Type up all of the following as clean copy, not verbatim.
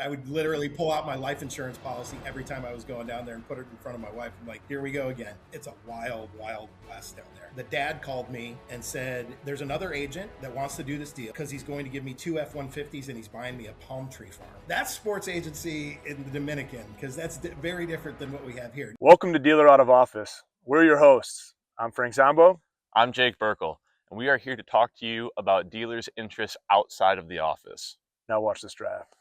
I would literally pull out my life insurance policy every time I was going down there and put it in front of my wife. I'm like, here we go again. It's a wild, wild west down there. The dad called me and said, there's another agent that wants to do this deal because he's going to give me 2 F-150s and he's buying me a palm tree farm. That's sports agency in the Dominican, because that's very different than what we have here. Welcome to Dealer Out of Office. We're your hosts. I'm Frank Zombo. I'm Jake Burkle, and we are here to talk to you about dealers' interests outside of the office. Now watch this draft.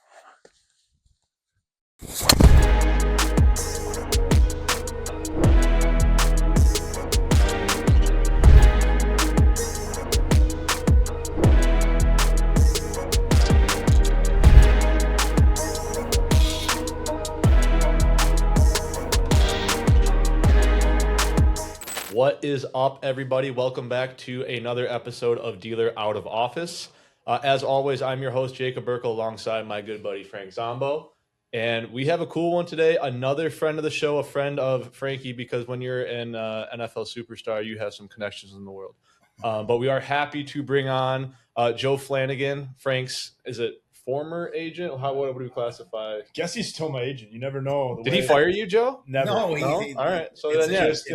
What is up, everybody? Welcome back to another episode of Dealer Out of Office. As always, I'm your host, Jacob Burkle, alongside my good buddy, Frank Zombo. And we have a cool one today. Another friend of the show, a friend of Frankie, because when you're an NFL superstar, you have some connections in the world. But we are happy to bring on Joe Flanagan, Frank's, is it former agent? What would we classify? Guess he's still my agent. You never know. Did he fire you, Joe? Never. No, All right. So It's then, just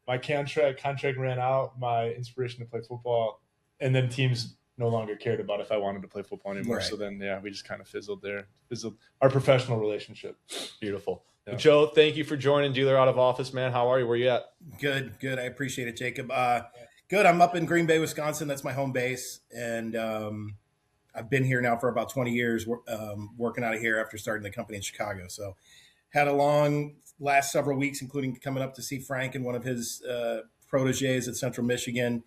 my contract ran out, my inspiration to play football, and then teams no longer cared about if I wanted to play football anymore. Right. So then, we just kind of fizzled there. Fizzled our professional relationship. Beautiful. Yeah. Joe, thank you for joining Dealer Out of Office, man. How are you? Where you at? Good. I appreciate it, Jacob. Good. I'm up in Green Bay, Wisconsin. That's my home base. And I've been here now for about 20 years, working out of here after starting the company in Chicago. So had a long last several weeks, including coming up to see Frank and one of his proteges at Central Michigan.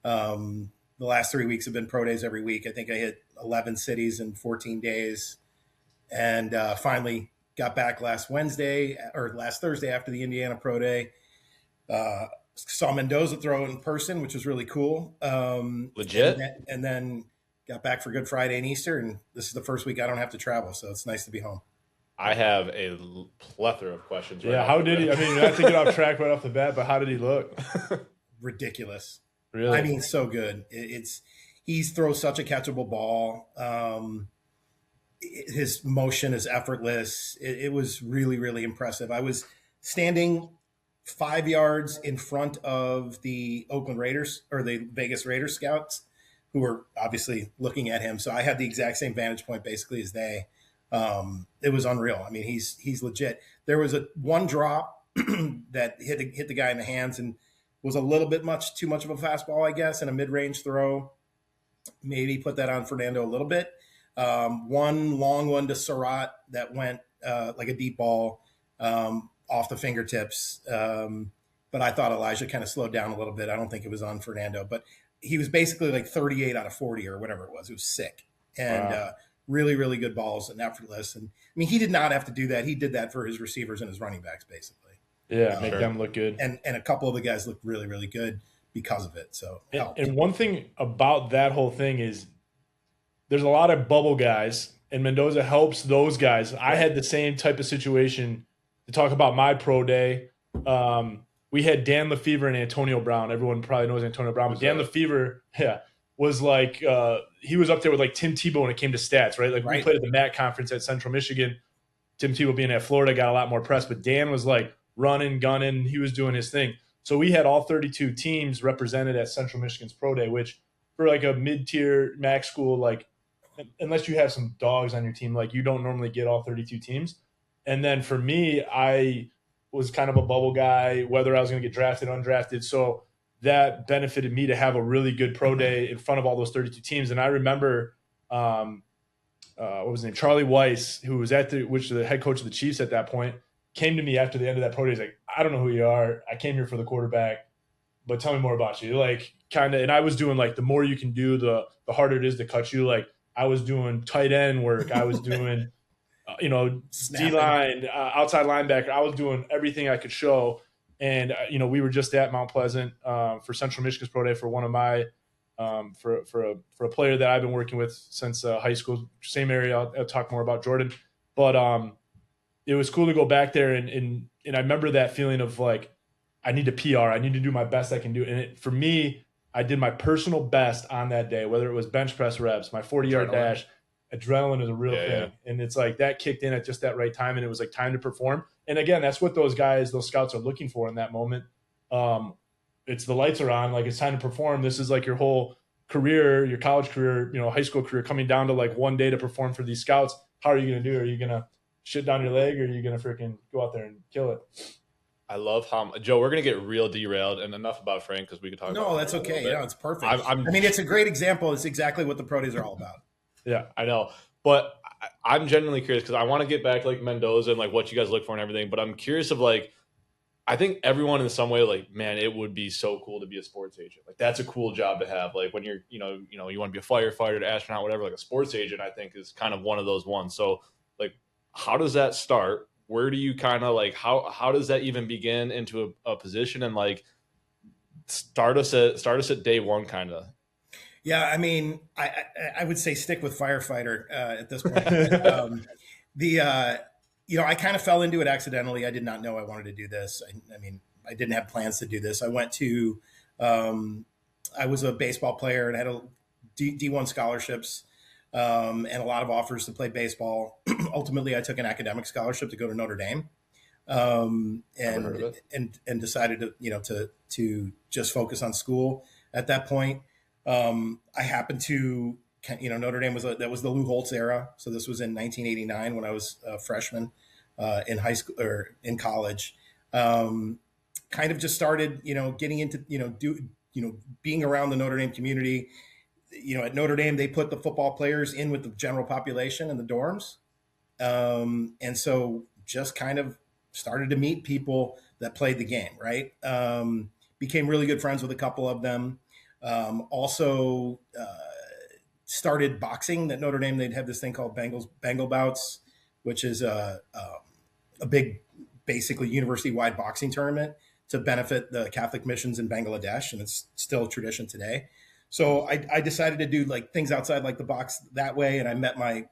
The last 3 weeks have been pro days every week. I think I hit 11 cities in 14 days. And finally got back last Thursday after the Indiana Pro Day. Saw Mendoza throw in person, which was really cool. Legit. And then got back for Good Friday and Easter. And this is the first week I don't have to travel. So it's nice to be home. I have a plethora of questions. Yeah, how did he? I mean, not to get off track right off the bat, but how did he look? Ridiculous. Really? I mean, so good. He throws such a catchable ball. His motion is effortless. It was really, really impressive. I was standing 5 yards in front of the Oakland Raiders or the Vegas Raiders scouts, who were obviously looking at him. So I had the exact same vantage point basically as they. It was unreal. I mean, he's legit. There was one drop that hit the guy in the hands and was a little bit too much of a fastball, I guess, and a mid-range throw. Maybe put that on Fernando a little bit. One long one to Surratt that went like a deep ball off the fingertips. But I thought Elijah kind of slowed down a little bit. I don't think it was on Fernando, but he was basically like 38 out of 40 or whatever it was. It was sick. And Wow. Really, really good balls and effortless. And I mean, he did not have to do that. He did that for his receivers and his running backs, basically. Yeah, make them look good. And a couple of the guys looked really, really good because of it. So it helped. And one thing about that whole thing is there's a lot of bubble guys, and Mendoza helps those guys. I had the same type of situation to talk about my pro day. We had Dan Lefevre and Antonio Brown. Everyone probably knows Antonio Brown, but Dan Lefevre, was like he was up there with like Tim Tebow when it came to stats, right? Like we played at the MAC conference at Central Michigan. Tim Tebow being at Florida got a lot more press, but Dan was like running, gunning. He was doing his thing. So we had all 32 teams represented at Central Michigan's Pro Day, which for like a mid-tier MAC school, like unless you have some dogs on your team, like you don't normally get all 32 teams. And then for me, I was kind of a bubble guy, whether I was going to get drafted, undrafted. So that benefited me to have a really good pro day in front of all those 32 teams. And I remember, what was his name? Charlie Weiss, who was the head coach of the Chiefs at that point, came to me after the end of that pro day. He's like, I don't know who you are. I came here for the quarterback, but tell me more about you. Like kind of, and I was doing like, the more you can do, the harder it is to cut you. Like I was doing tight end work. I was doing, D-line, outside linebacker. I was doing everything I could show. And, we were just at Mount Pleasant for Central Michigan's Pro Day for one of my for a player that I've been working with since high school, same area. I'll talk more about Jordan. But it was cool to go back there. And I remember that feeling of like, I need to PR. I need to do my best I can do. And for me, I did my personal best on that day, whether it was bench press reps, my 40-yard dash. adrenaline is a real thing. And it's like that kicked in at just that right time. And it was like time to perform. And again, that's what those scouts are looking for in that moment. It's the lights are on, like it's time to perform. This is like your whole career, your college career, high school career, coming down to like one day to perform for these scouts. How are you going to do? Are you going to shit down your leg, or are you going to freaking go out there and kill it? I love how Joe. We're gonna get real derailed, and enough about Frank because we could talk. No, that's okay. Yeah, it's perfect. I mean, it's a great example. It's exactly what the pro days are all about. Yeah, I know, but I'm genuinely curious because I want to get back to like Mendoza and like what you guys look for and everything. But I'm curious of like, I think everyone in some way, like, man, it would be so cool to be a sports agent. Like, that's a cool job to have. Like when you're, you want to be a firefighter, an astronaut, whatever. Like a sports agent, I think is kind of one of those ones. So, like, how does that start? Where do you kind of like how does that even begin into a position, and like start us at day one kind of? Yeah, I mean, I would say stick with firefighter at this point. I kind of fell into it accidentally. I did not know I wanted to do this. I mean, I didn't have plans to do this. I went to, I was a baseball player and had a D1 scholarships and a lot of offers to play baseball. Ultimately, I took an academic scholarship to go to Notre Dame, and decided to just focus on school at that point. I happened to, Notre Dame that was the Lou Holtz era. So this was in 1989 when I was a freshman in high school or in college. Kind of just started, getting into, being around the Notre Dame community. At Notre Dame, they put the football players in with the general population in the dorms. And so just kind of started to meet people that played the game, right? Became really good friends with a couple of them. Also started boxing at Notre Dame. They'd have this thing called Bengal Bouts, which is a big, basically university-wide boxing tournament to benefit the Catholic missions in Bangladesh. And it's still a tradition today. So I decided to do like things outside like the box that way. And I met my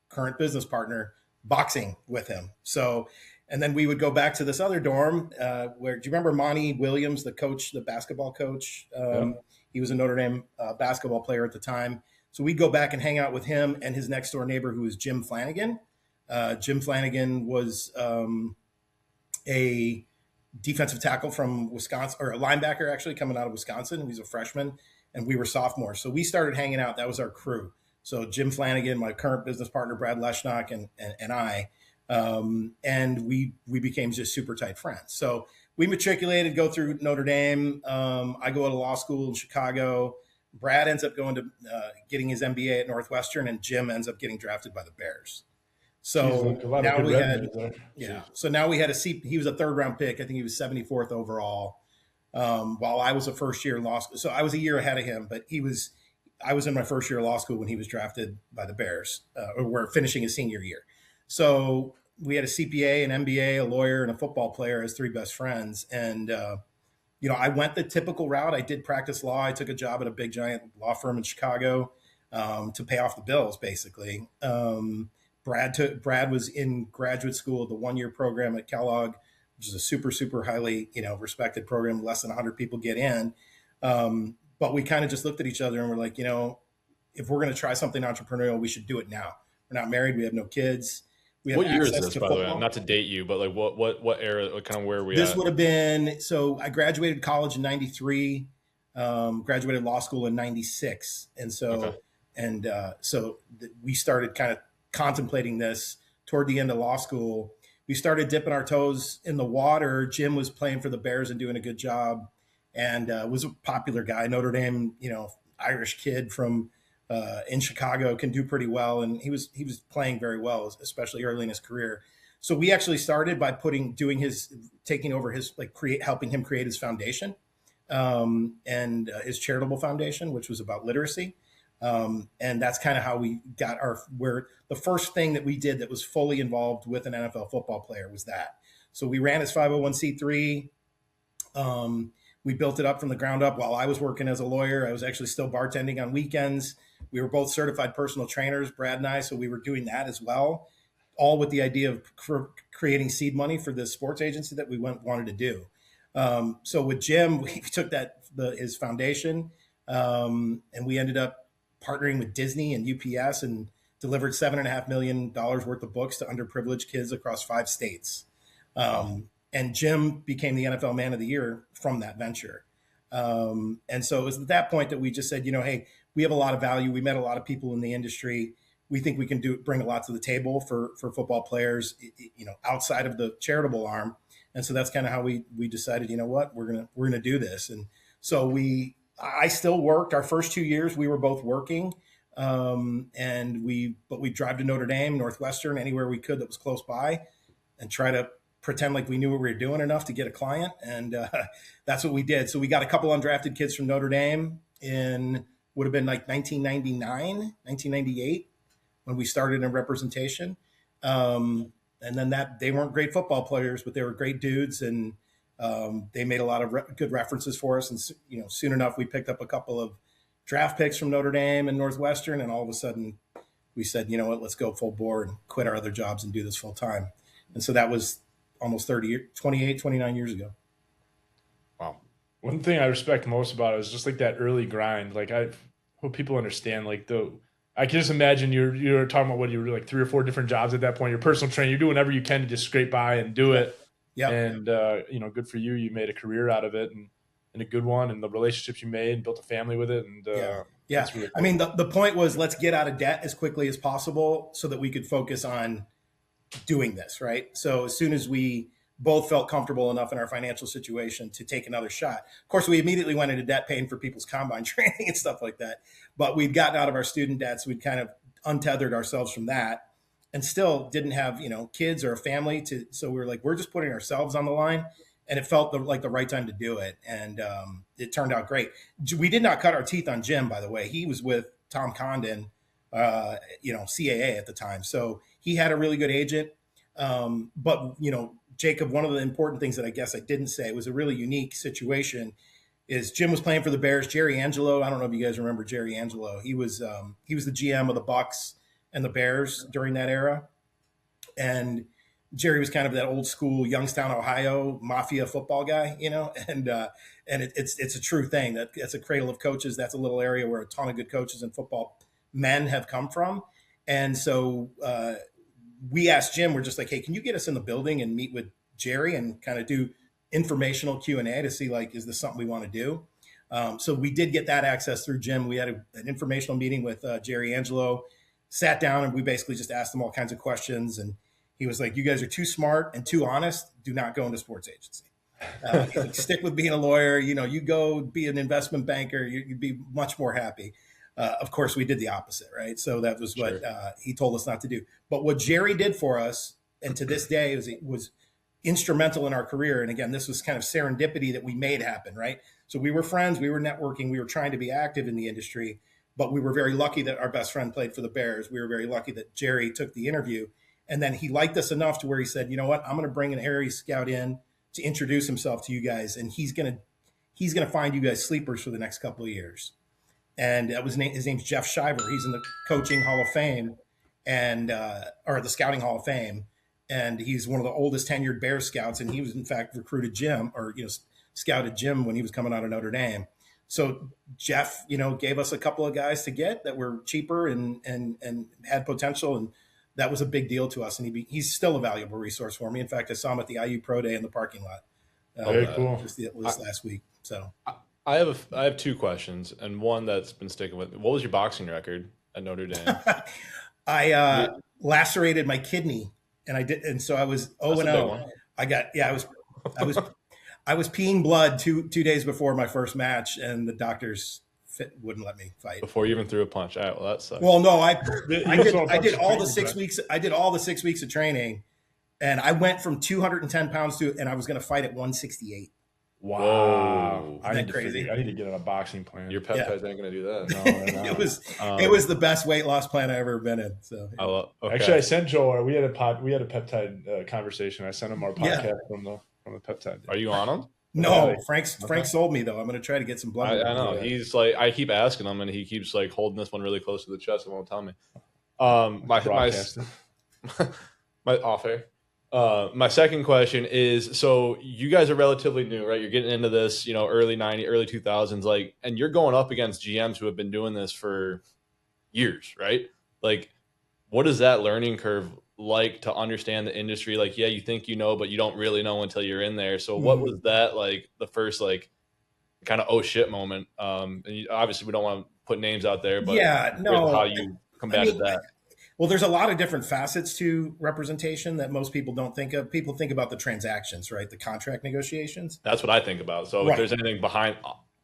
current business partner boxing with him. So, and then we would go back to this other dorm where, do you remember Monty Williams, the coach, the basketball coach? He was a Notre Dame basketball player at the time. So we'd go back and hang out with him and his next door neighbor, who was Jim Flanagan. Jim Flanagan was a defensive tackle from Wisconsin, or a linebacker actually coming out of Wisconsin. He was a freshman and we were sophomores. So we started hanging out. That was our crew. So Jim Flanagan, my current business partner, Brad Leschnock, and I, and we became just super tight friends. So we matriculated, go through Notre Dame. I go to law school in Chicago. Brad ends up going to getting his MBA at Northwestern, and Jim ends up getting drafted by the Bears. So now we had, So now we had he was a third round pick. I think he was 74th overall. While I was a first year law school. So I was a year ahead of him, but I was in my first year of law school when he was drafted by the Bears, or we're finishing his senior year. So we had a CPA, an MBA, a lawyer, and a football player as three best friends. And, I went the typical route. I did practice law. I took a job at a big giant law firm in Chicago to pay off the bills, basically. Brad was in graduate school at the 1-year program at Kellogg, which is a super, super highly, respected program. Less than 100 people get in. But we kind of just looked at each other and we're like, if we're going to try something entrepreneurial, we should do it now. We're not married. We have no kids. We have what year is access this, to by the football. way? Not to date you, but like what era, what kind of where are we This at? would have been, so I graduated college in 93, graduated law school in 96. And so, we started kind of contemplating this toward the end of law school. We started dipping our toes in the water. Jim was playing for the Bears and doing a good job, and was a popular guy. Notre Dame, Irish kid from in Chicago, can do pretty well, and he was playing very well, especially early in his career. So we actually started by taking over his helping him create his foundation, and his charitable foundation, which was about literacy. And that's kind of how we got where the first thing that we did that was fully involved with an NFL football player was that. So we ran his 501c3. We built it up from the ground up while I was working as a lawyer. I was actually still bartending on weekends. We were both certified personal trainers, Brad and I. So we were doing that as well, all with the idea of creating seed money for this sports agency that we wanted to do. So with Jim, we took his foundation, and we ended up partnering with Disney and UPS and delivered $7.5 million worth of books to underprivileged kids across 5 states. And Jim became the NFL Man of the Year from that venture. And so it was at that point that we just said, hey, we have a lot of value. We met a lot of people in the industry. We think we can bring a lot to the table for football players, outside of the charitable arm. And so that's kind of how we decided, we're gonna do this. And so I still worked our first 2 years. We were both working, but we drive to Notre Dame, Northwestern, anywhere we could that was close by, and try to pretend like we knew what we were doing enough to get a client. And that's what we did. So we got a couple undrafted kids from Notre Dame would have been like 1999, 1998 when we started in representation. And then they weren't great football players, but they were great dudes. And they made a lot of good references for us. And, soon enough, we picked up a couple of draft picks from Notre Dame and Northwestern. And all of a sudden we said, let's go full bore and quit our other jobs and do this full time. And so that was almost 29 years ago. Wow. One thing I respect most about it is just like that early grind. Like, I hope people understand, like, I can just imagine you're talking about what you were like 3 or 4 different jobs at that point. Your personal trainer, you're doing whatever you can to just scrape by and do it. Yeah. And, good for you. You made a career out of it and a good one, and the relationships you made and built a family with it. And yeah. Really cool. I mean, the point was, let's get out of debt as quickly as possible so that we could focus on doing this, right? So as soon as we both felt comfortable enough in our financial situation to take another shot, of course, we immediately went into debt paying for people's combine training and stuff like that. But we'd gotten out of our student debts. We'd kind of untethered ourselves from that and still didn't have, kids or a family so we were like, we're just putting ourselves on the line. And it felt like the right time to do it. And it turned out great. We did not cut our teeth on Jim, by the way. He was with Tom Condon, CAA at the time. So he had a really good agent. But, Jacob, one of the important things that I guess I didn't say, it was a really unique situation, is Jim was playing for the Bears. Jerry Angelo, I don't know if you guys remember Jerry Angelo. He was the GM of the Bucks and the Bears during that era. And Jerry was kind of that old school Youngstown, Ohio mafia football guy, and it's a true thing. That's a cradle of coaches. That's a little area where a ton of good coaches and football men have come from. And so we asked Jim, we're just like, hey, can you get us in the building and meet with Jerry and kind of do informational Q&A to see, like, is this something we want to do? So we did get that access through Jim. We had an informational meeting with Jerry Angelo, sat down, and we basically just asked him all kinds of questions. And he was like, you guys are too smart and too honest. Do not go into sports agency. He's like, stick with being a lawyer. You go be an investment banker. You'd be much more happy. Of course, we did the opposite, right? So that was what he told us not to do. But what Jerry did for us, and to this day, was instrumental in our career. And again, this was kind of serendipity that we made happen, right? So we were friends. We were networking. We were trying to be active in the industry. But we were very lucky that our best friend played for the Bears. We were very lucky that Jerry took the interview. And then he liked us enough to where he said, you know what, I'm going to bring an area scout in to introduce himself to you guys. And he's going to find you guys sleepers for the next couple of years. And his name's Jeff Shiver. He's in the coaching Hall of Fame or the scouting Hall of Fame. And he's one of the oldest tenured Bears scouts. And he was in fact recruited Jim scouted Jim when he was coming out of Notre Dame. So Jeff, gave us a couple of guys to get that were cheaper and had potential. And that was a big deal to us. And he's still a valuable resource for me. In fact, I saw him at the IU Pro Day in the parking lot. Very cool. Just last week. So I have 2 questions, and one that's been sticking with me. What was your boxing record at Notre Dame? I lacerated my kidney, and so I was 0-0. I was peeing blood two days before my first match, and the doctors wouldn't let me fight before you even threw a punch. All right, well, that sucks. Well, no, I did all the 6 weeks. I did all the 6 weeks of training, and I went from 210 pounds and I was going to fight at 168. Wow. Isn't that crazy? I need to get on a boxing plan. Your peptides ain't going to do that. No, it was the best weight loss plan I've ever been in. So okay. Actually, I sent Joe. We had a peptide conversation. I sent him our podcast from the peptide. Are you on them? No, Frank sold me though. I'm going to try to get some blood. I know. He's like, I keep asking him, and he keeps like holding this one really close to the chest and won't tell me. My off air. My second question is, so you guys are relatively new, right? You're getting into this, early 90s, early 2000s, like, and you're going up against GMs who have been doing this for years, right? Like, what is that learning curve like to understand the industry? Like, yeah, you think you know, but you don't really know until you're in there. So what was that like the first like kind of oh shit moment? And obviously we don't want to put names out there, but Yeah, how no. you I combated mean, that. well, there's a lot of different facets to representation that most people don't think of. People think about the transactions, right? The contract negotiations. That's what I think about. So if Right. there's anything behind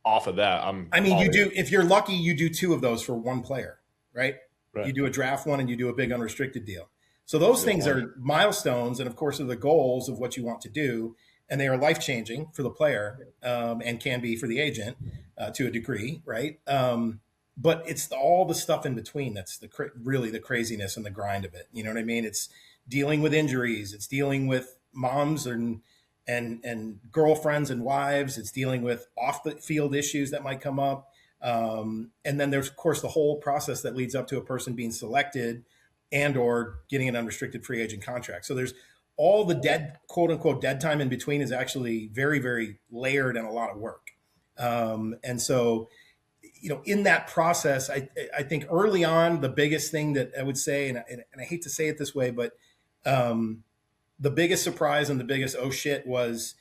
off of that, I mean, all you in. do, if you're lucky, you do 2 of those for one player, right? Right. You do a draft one and you do a big unrestricted deal. So those things are milestones, and of course, are the goals of what you want to do, and they are life changing for the player, and can be for the agent to a degree, right? But it's all the stuff in between that's really the craziness and the grind of it. You know what I mean? It's dealing with injuries. It's dealing with moms and girlfriends and wives. It's dealing with off the field issues that might come up. And then there's of course the whole process that leads up to a person being selected and or getting an unrestricted free agent contract. So there's all the dead, quote unquote, dead time in between is actually very, very layered and a lot of work. And so, in that process, I think early on, the biggest thing that I would say, and I hate to say it this way, but the biggest surprise and the biggest oh shit was,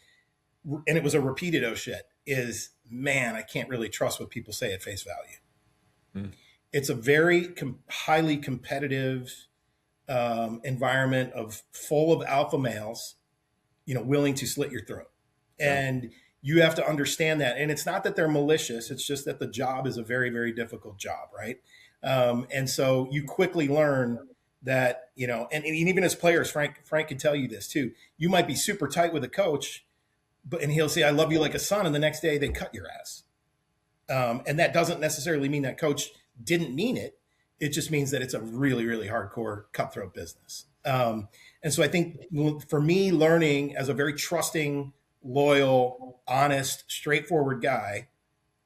and it was a repeated oh shit, is, man, I can't really trust what people say at face value. It's a very highly competitive environment full of alpha males, willing to slit your throat. And you have to understand that. And it's not that they're malicious. It's just that the job is a very, very difficult job. Right. And so you quickly learn that, and even as players, Frank can tell you this too. You might be super tight with a coach, and he'll say, I love you like a son. And the next day they cut your ass. And that doesn't necessarily mean that coach didn't mean it. It just means that it's a really, really hardcore cutthroat business. And so I think for me, learning as a very trusting, loyal, honest, straightforward guy,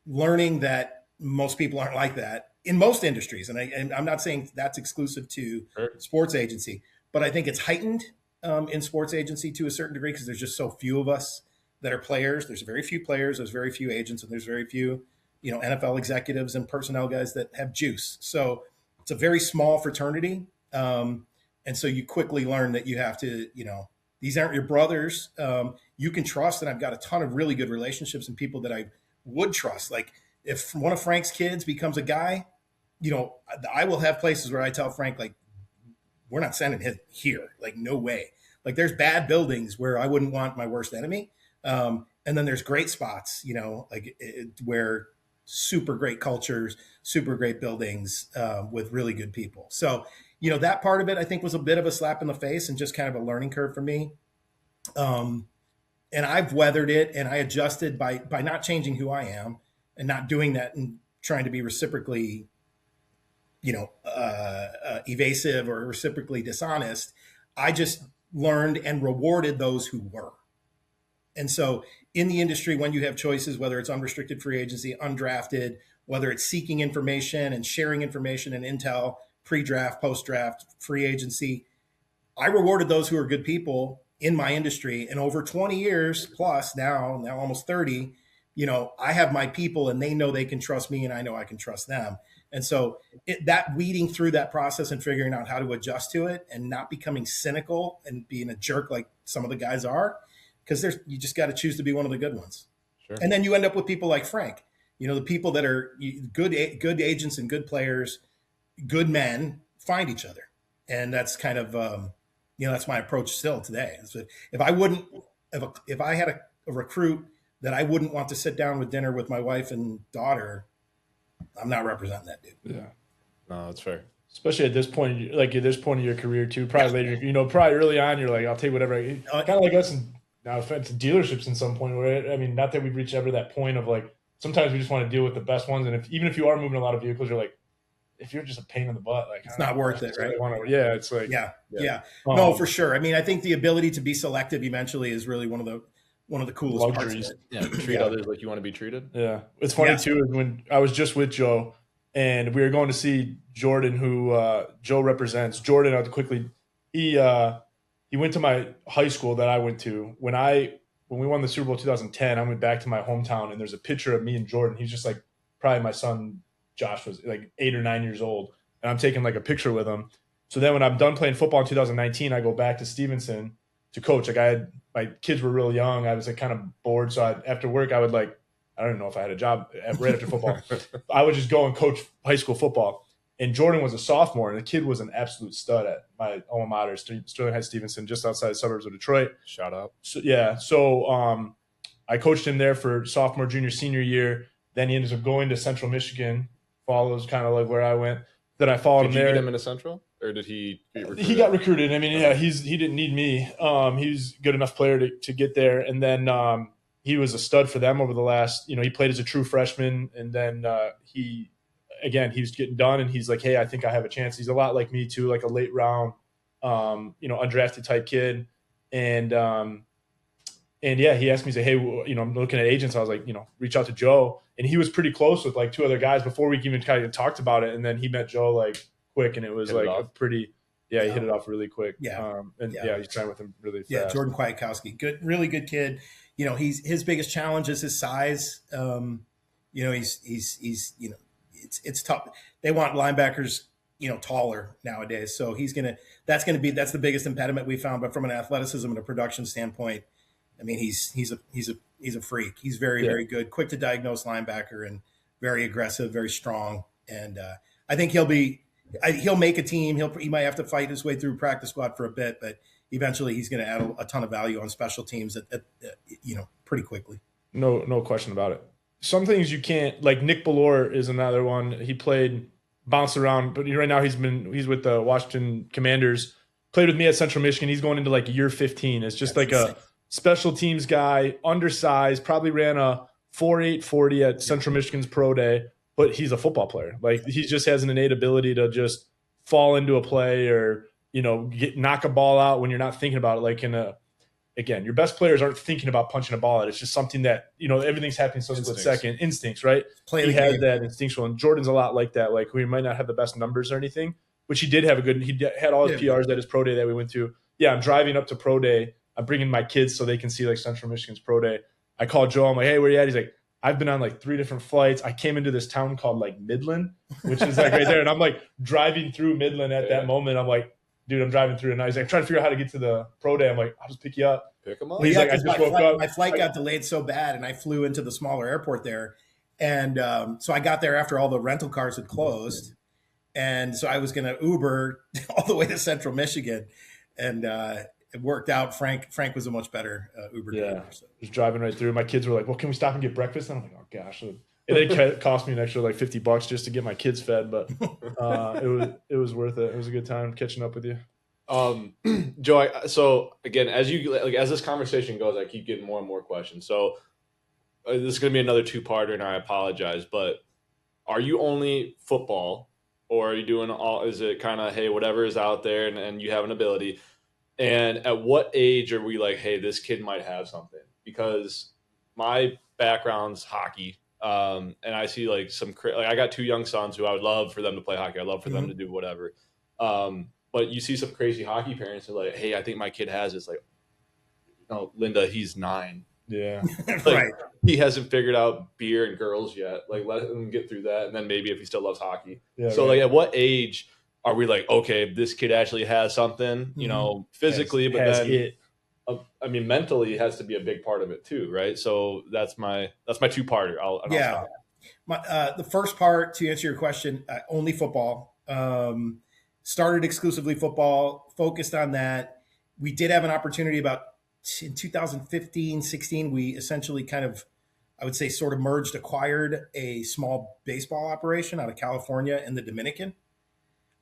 learning that most people aren't like that in most industries. And I'm not saying that's exclusive to sports agency, but I think it's heightened in sports agency to a certain degree because there's just so few of us that are players. There's very few players, there's very few agents, and there's very few, NFL executives and personnel guys that have juice. So it's a very small fraternity. And so you quickly learn that you have to, these aren't your brothers. You can trust. And I've got a ton of really good relationships and people that I would trust. Like if one of Frank's kids becomes a guy, I will have places where I tell Frank, like, we're not sending him here. Like, no way. Like there's bad buildings where I wouldn't want my worst enemy. And then there's great spots, where super great cultures, super great buildings with really good people. So, that part of it, I think, was a bit of a slap in the face and just kind of a learning curve for me. And I've weathered it and I adjusted by not changing who I am and not doing that and trying to be reciprocally, evasive or reciprocally dishonest. I just learned and rewarded those who were. And so in the industry, when you have choices, whether it's unrestricted free agency, undrafted, whether it's seeking information and sharing information and intel, pre-draft, post-draft, free agency, I rewarded those who are good people in my industry. And over 20 years plus now almost 30, I have my people and they know they can trust me and I know I can trust them. And so that weeding through that process and figuring out how to adjust to it and not becoming cynical and being a jerk like some of the guys are, because you just got to choose to be one of the good ones. Sure. And then you end up with people like Frank, the people that are good agents and good players, good men find each other. And that's kind of, that's my approach still today. So if I had a recruit that I wouldn't want to sit down with dinner with my wife and daughter, I'm not representing that dude. Yeah. No, that's fair. Especially at this point, like at this point in your career too, probably later, probably early on, you're like, I'll take whatever. Kind of like us and now it's dealerships in some point where, not that we've reached ever that point of like, sometimes we just want to deal with the best ones. And even if you are moving a lot of vehicles, you're like, if you're just a pain in the butt, like it's not worth it, right? It's like, yeah. No, for sure. I mean, I think the ability to be selective eventually is really one of the coolest luxuries. Parts of it. Yeah, treat others like you want to be treated. Yeah, it's funny too. When I was just with Joe, and we were going to see Jordan, who Joe represents. Jordan, I'll quickly, he went to my high school that I went to. When we won the Super Bowl 2010, I went back to my hometown, and there's a picture of me and Jordan. He's just like probably my son Josh was like 8 or 9 years old, and I'm taking like a picture with him. So then when I'm done playing football in 2019, I go back to Stevenson to coach. Like my kids were real young. I was like kind of bored. So after work, I would I don't even know if I had a job right after football. I would just go and coach high school football. And Jordan was a sophomore, and the kid was an absolute stud at my alma mater, Sterling Heights Stevenson, just outside the suburbs of Detroit. Shout out. So, yeah. So I coached him there for sophomore, junior, senior year. Then he ended up going to Central Michigan. Follows kind of like where I went. Then I followed him there. Did you get him into Central? Or did he get recruited? He got recruited. I mean, yeah, he didn't need me. He's a good enough player to get there. And then he was a stud for them over the last, he played as a true freshman. And then he was getting done, and he's like, hey, I think I have a chance. He's a lot like me too, like a late round, undrafted type kid. And yeah, he asked me, say, hey, I'm looking at agents. I was like, reach out to Joe. And he was pretty close with like two other guys before we even kind of talked about it. And then he met Joe like quick, and it was he hit it off really quick. Yeah. He signed with him really fast. Yeah, Jordan Kwiatkowski, good, really good kid. His biggest challenge is his size. It's tough. They want linebackers, taller nowadays. So that's the biggest impediment we found. But from an athleticism and a production standpoint, I mean, he's a freak. He's very, very good, quick to diagnose linebacker, and very aggressive, very strong. And I think he'll make a team. He might have to fight his way through practice squad for a bit, but eventually he's going to add a ton of value on special teams pretty quickly. No question about it. Some things you can't, like Nick Ballore is another one. He bounced around, but right now he's with the Washington Commanders, played with me at Central Michigan. He's going into like year 15. It's just That's insane. A special teams guy, undersized, probably ran a 4.8 40 at Central Michigan's pro day, but he's a football player. Like he just has an innate ability to just fall into a play or, knock a ball out when you're not thinking about it. Like again, your best players aren't thinking about punching a ball out. It's just something that, everything's happening so split second. Instincts, right? He had that instinctual. And Jordan's a lot like that. Like we might not have the best numbers or anything, which he did have he had all his PRs at his pro day that we went to. Yeah, I'm driving up to pro day. I'm bringing my kids so they can see like Central Michigan's pro day. I called Joe. I'm like, hey, where you at? He's like, I've been on like 3 different flights. I came into this town called like Midland, which is like right there. And I'm like driving through Midland at that moment. I'm like, dude, I'm driving through, and he's like, I'm trying to figure out how to get to the pro day. I'm like, I'll just pick you up. Pick him up. He's like, I just woke up. My flight got delayed so bad, and I flew into the smaller airport there. And so I got there after all the rental cars had closed. And so I was going to Uber all the way to Central Michigan. And it worked out. Frank was a much better Uber driver. So. Just driving right through. My kids were like, well, can we stop and get breakfast? And I'm like, oh, gosh. It cost me an extra like $50 just to get my kids fed, but it was worth it. It was a good time catching up with you. Joe, so again, as this conversation goes, I keep getting more and more questions. So this is going to be another 2-parter, and I apologize, but are you only football, or are you doing is it kind of, hey, whatever is out there and you have an ability? And at what age are we like, hey, this kid might have something? Because my background's hockey. And I see like I got 2 young sons who I would love for them to play hockey. I'd love for them to do whatever. But you see some crazy hockey parents who are like, hey, I think my kid has this. Like, no, Linda, he's 9. Yeah. Right. He hasn't figured out beer and girls yet. Like, let him get through that. And then maybe if he still loves hockey. Yeah, so like at what age are we like, okay, this kid actually has something, physically, but then I mean, mentally has to be a big part of it too, right? So that's my 2-parter. The first part, to answer your question, only football. Started exclusively football, focused on that. We did have an opportunity in 2015, 16. We essentially kind of, I would say, sort of acquired a small baseball operation out of California in the Dominican.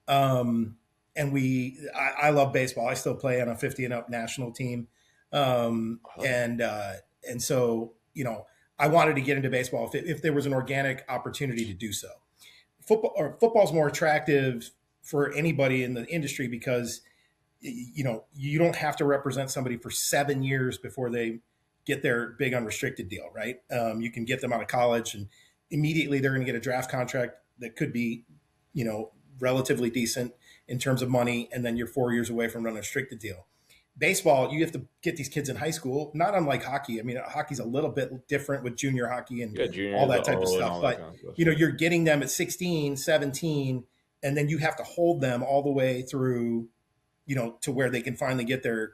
And I love baseball. I still play on a 50 and up national team. And so, I wanted to get into baseball if there was an organic opportunity to do so. Football's more attractive for anybody in the industry because, you don't have to represent somebody for 7 years before they get their big unrestricted deal, right? You can get them out of college and immediately they're going to get a draft contract that could be, relatively decent in terms of money. And then you're 4 years away from running a restricted deal. Baseball, you have to get these kids in high school, not unlike hockey. I mean, hockey's a little bit different with junior hockey and all that type of stuff. But, you're getting them at 16, 17, and then you have to hold them all the way through, to where they can finally get their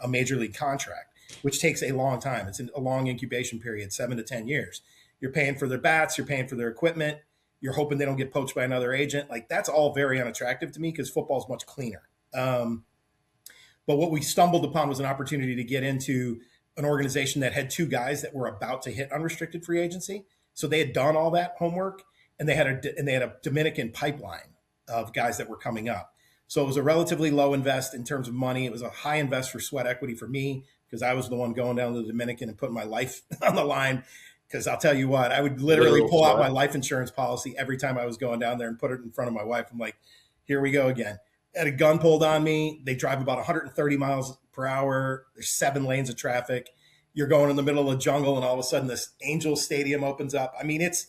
a major league contract, which takes a long time. It's a long incubation period, 7 to 10 years. You're paying for their bats, you're paying for their equipment, you're hoping they don't get poached by another agent. Like, that's all very unattractive to me because football is much cleaner. But what we stumbled upon was an opportunity to get into an organization that had 2 guys that were about to hit unrestricted free agency. So they had done all that homework, and they had a Dominican pipeline of guys that were coming up. So it was a relatively low invest in terms of money. It was a high invest for sweat equity for me because I was the one going down to the Dominican and putting my life on the line. Because I'll tell you what, I would literally pull out my life insurance policy every time I was going down there and put it in front of my wife. I'm like, here we go again. I had a gun pulled on me. They drive about 130 miles per hour. There's 7 lanes of traffic. You're going in the middle of the jungle, and all of a sudden this Angel Stadium opens up. I mean, it's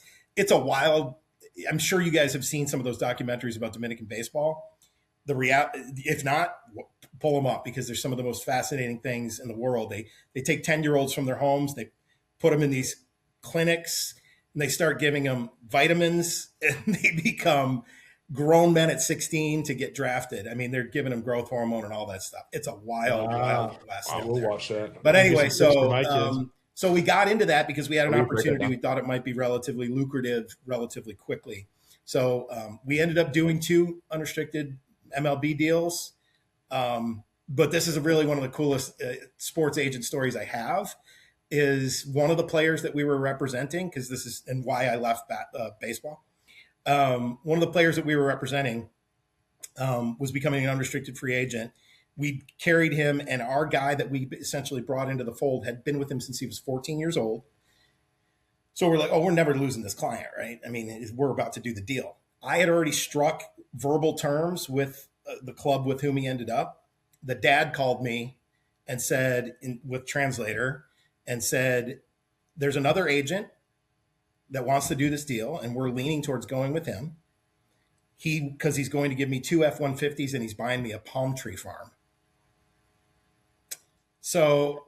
a wild. I'm sure you guys have seen some of those documentaries about Dominican baseball. If not, pull them up because there's some of the most fascinating things in the world. They take 10-year-olds from their homes, they put them in these clinics, and they start giving them vitamins, and they become grown men at 16 to get drafted. I mean, they're giving them growth hormone and all that stuff. It's a wild west. I will watch that. But anyway, so we got into that because we had an opportunity. We thought it might be relatively lucrative relatively quickly. So we ended up doing 2 unrestricted MLB deals. But this is really one of the coolest sports agent stories I have. Is one of the players that we were representing, because this is and why I left baseball. One of the players that we were representing was becoming an unrestricted free agent. We carried him, and our guy that we essentially brought into the fold had been with him since he was 14 years old. So we're like, oh, we're never losing this client, right? I mean, we're about to do the deal. I had already struck verbal terms with the club with whom he ended up. The dad called me and said, with translator, and said, there's another agent that wants to do this deal, and we're leaning towards going with him. Because he's going to give me 2 F-150s, and he's buying me a palm tree farm. So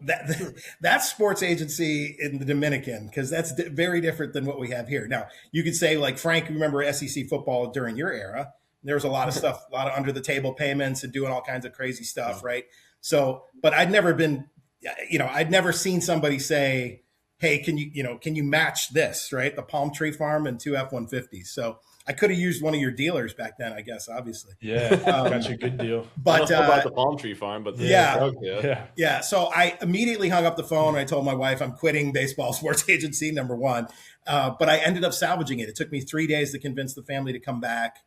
that's sports agency in the Dominican, because that's very different than what we have here. Now, you could say, like, Frank, remember SEC football during your era? There was a lot of stuff, a lot of under-the-table payments and doing all kinds of crazy stuff, right? So, but I'd never seen somebody say, hey, can you match this, right? The palm tree farm and 2 F-150s. So I could have used one of your dealers back then, I guess, obviously. Yeah, got you a good deal. But about the palm tree farm, but yeah. So I immediately hung up the phone. And I told my wife I'm quitting baseball sports agency, number one. But I ended up salvaging it. It took me 3 days to convince the family to come back.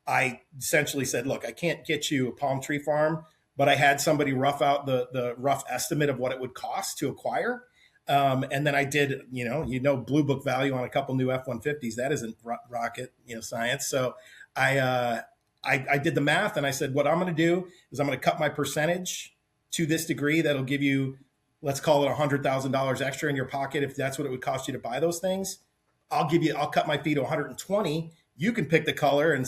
I essentially said, look, I can't get you a palm tree farm, but I had somebody rough out the rough estimate of what it would cost to acquire. And then I did, blue book value on a couple new F-150s. That isn't rocket, science. So I did the math, and I said, what I'm going to do is I'm going to cut my percentage to this degree. That'll give you, let's call it $100,000 extra in your pocket. If that's what it would cost you to buy those things, I'll cut my fee to 120. You can pick the color and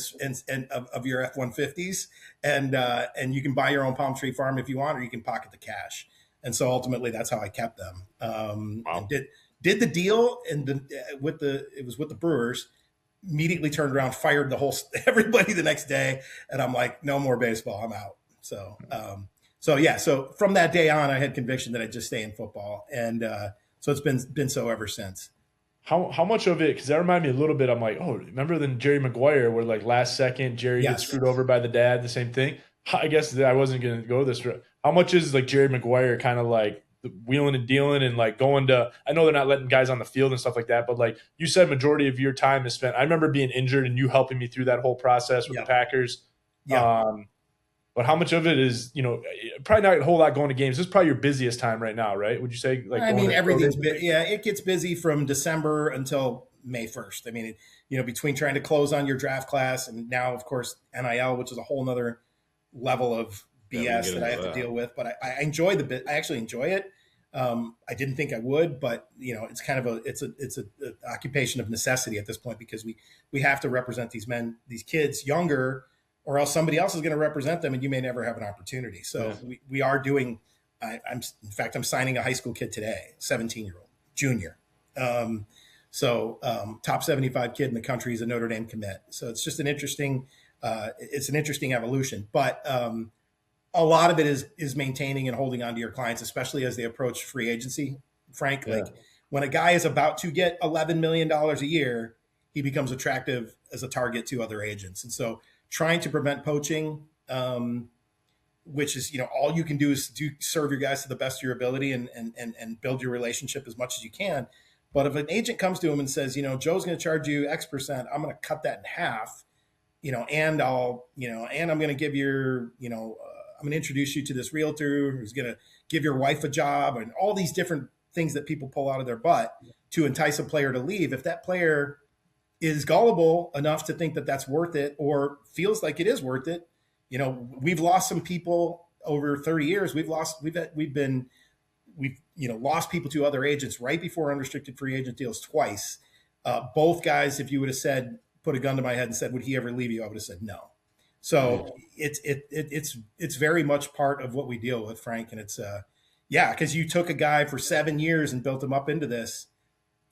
of your F-150s, and you can buy your own palm tree farm if you want, or you can pocket the cash. And so ultimately, that's how I kept them. And did the deal, and it was with the Brewers. Immediately turned around, fired everybody the next day, and I'm like, no more baseball, I'm out. So so from that day on, I had conviction that I'd just stay in football, and so it's been so ever since. How much of it? Because that reminded me a little bit. I'm like, oh, remember then Jerry Maguire, where like last second Jerry gets screwed over by the dad, the same thing. I guess that I wasn't going to go this route. How much is like Jerry Maguire kind of like wheeling and dealing and like going to, I know they're not letting guys on the field and stuff like that, but like you said, majority of your time is spent. I remember being injured and you helping me through that whole process with the Packers. Yeah. But how much of it is, probably not a whole lot going to games. This is probably your busiest time right now, right? Would you say? Like, I mean, everything's it gets busy from December until May 1st. I mean, between trying to close on your draft class and now, of course, NIL, which is a whole nother level of BS that I have to deal with. But I enjoy the bit. I actually enjoy it. I didn't think I would, but it's kind of it's an occupation of necessity at this point, because we have to represent these kids younger, or else somebody else is going to represent them, and you may never have an opportunity. So we are doing. I'm signing a high school kid today, 17-year-old junior. So top 75 kid in the country is a Notre Dame commit. So it's just an interesting evolution. But a lot of it is maintaining and holding on to your clients, especially as they approach free agency. Frank, Yeah. like when a guy is about to get $11 million a year, he becomes attractive as a target to other agents. And so trying to prevent poaching, which is, all you can do is serve your guys to the best of your ability and build your relationship as much as you can. But if an agent comes to him and says, Joe's going to charge you X percent, I'm going to cut that in half, and I'm going to give your, I'm going to introduce you to this realtor who's going to give your wife a job, and all these different things that people pull out of their butt to entice a player to leave. If that player is gullible enough to think that that's worth it, or feels like it is worth it, we've lost some people over 30 years. We've lost people to other agents right before unrestricted free agent deals twice. Both guys, if you would have said, put a gun to my head and said, would he ever leave you? I would have said no. So it's very much part of what we deal with, Frank. And it's because you took a guy for 7 years and built him up into this,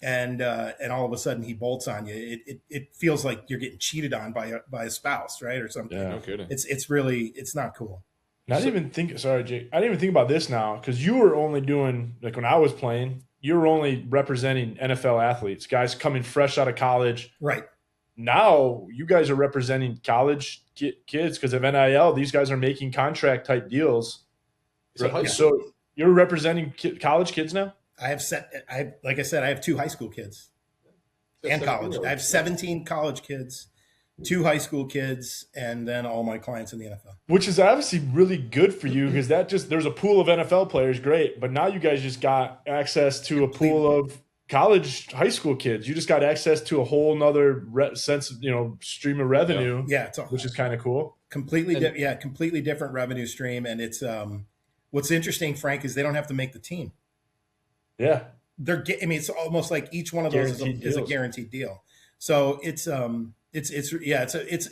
and all of a sudden he bolts on you. It feels like you're getting cheated on by a spouse, right, or something. Yeah. No kidding. It's not cool. And I didn't even think. Sorry, Jake. I didn't even think about this now, because you were only doing, like, when I was playing, you were only representing NFL athletes, guys coming fresh out of college. Right. Now you guys are representing college kids because of NIL. These guys are making contract type deals. So you're representing college kids now? Like I said, I have 2 high school kids and college. I have 17 college kids, 2 high school kids, and then all my clients in the NFL. Which is obviously really good for you, because there's a pool of NFL players, great, but now you guys just got access to a pool of college, high school kids. You just got access to a whole nother sense of, stream of revenue. Yeah, which is kind of cool. Completely different revenue stream. And it's what's interesting, Frank, is they don't have to make the team. Yeah, it's almost like each one of those is a guaranteed deal. So it's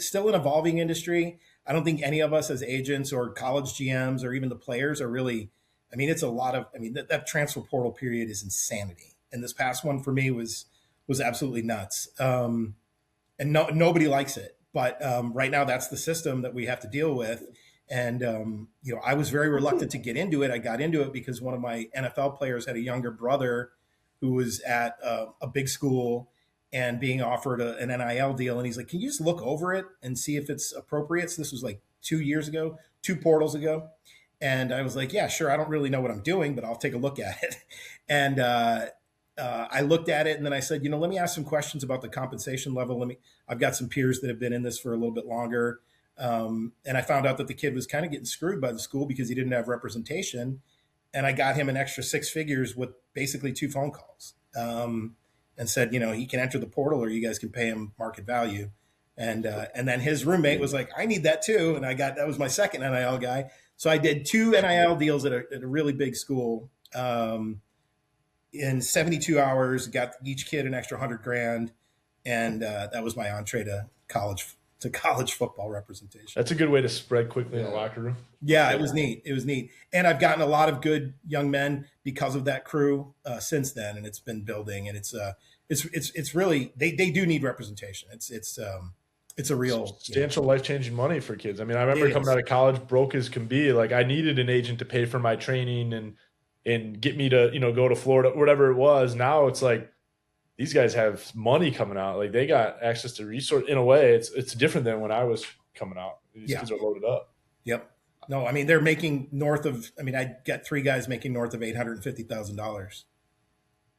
still an evolving industry. I don't think any of us as agents or college GMs or even the players are really. It's a lot of. That transfer portal period is insanity. And this past one for me was absolutely nuts. And nobody likes it. But right now, that's the system that we have to deal with. And, I was very reluctant to get into it. I got into it because one of my NFL players had a younger brother who was at a big school and being offered an NIL deal. And he's like, can you just look over it and see if it's appropriate? So this was like 2 years ago, 2 portals ago. And I was like, yeah, sure. I don't really know what I'm doing, but I'll take a look at it. And I looked at it, and then I said, let me ask some questions about the compensation level. I've got some peers that have been in this for a little bit longer. And I found out that the kid was kind of getting screwed by the school because he didn't have representation. And I got him an extra 6 figures with basically 2 phone calls, and said, he can enter the portal, or you guys can pay him market value. And then his roommate was like, I need that too. And that was my second NIL guy. So I did 2 NIL deals at a really big school. In 72 hours, got each kid an extra $100,000, and that was my entree to college football representation. That's a good way to spread quickly in the locker room. Yeah, it was neat. And I've gotten a lot of good young men because of that crew since then, and it's been building. And it's really they do need representation. It's a real substantial life-changing money for kids. I remember coming out of college broke as can be. Like, I needed an agent to pay for my training and get me to, go to Florida, whatever it was. Now it's like these guys have money coming out. Like, they got access to resource. In a way, it's different than when I was coming out. These kids are loaded up. Yep. No, they're making north of. I got 3 guys making north of $850,000.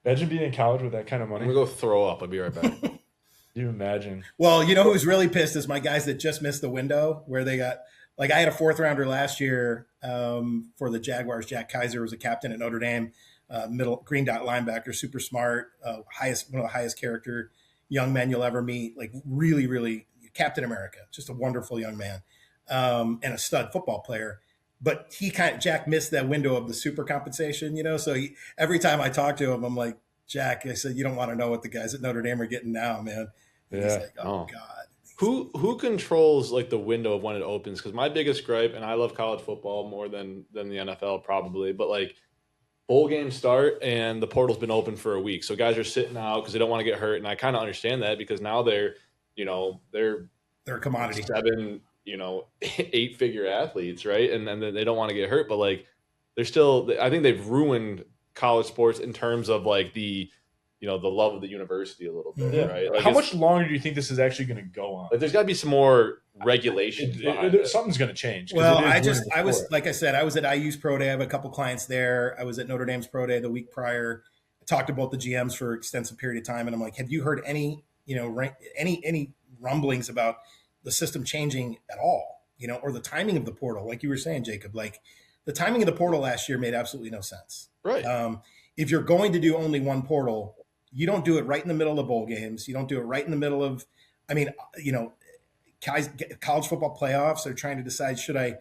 Imagine being in college with that kind of money. I'm gonna go throw up. I'll be right back. You imagine? Well, who's really pissed is my guys that just missed the window where they got. Like, I had a 4th rounder last year for the Jaguars. Jack Kaiser was a captain at Notre Dame, middle green dot linebacker, super smart, one of the highest character young men you'll ever meet. Like, really, really Captain America, just a wonderful young man, and a stud football player. But Jack missed that window of the super compensation, So every time I talk to him, I'm like, Jack, I said, you don't want to know what the guys at Notre Dame are getting now, man. And he's like, oh God. Who controls, like, the window of when it opens? Because my biggest gripe, and I love college football more than the NFL probably, but, like, bowl games start and the portal's been open for a week. So guys are sitting out because they don't want to get hurt. And I kind of understand that because now they're a commodity. 7, 8-figure athletes, right? And then they don't want to get hurt, but like they're still, I think they've ruined college sports in terms of like the love of the university a little bit, right? Like how much longer do you think this is actually going to go on? Like there's got to be some more regulations. Something's going to change. Well, I was like I said, I was at IU's Pro Day. I have a couple clients there. I was at Notre Dame's Pro Day the week prior. I talked to both the GMs for an extensive period of time, and I'm like, have you heard any rumblings about the system changing at all? Or the timing of the portal, like you were saying, Jacob. Like the timing of the portal last year made absolutely no sense. Right. If you're going to do only one portal, you don't do it right in the middle of bowl games. You don't do it right in the middle of, college football playoffs. They're trying to decide, should I,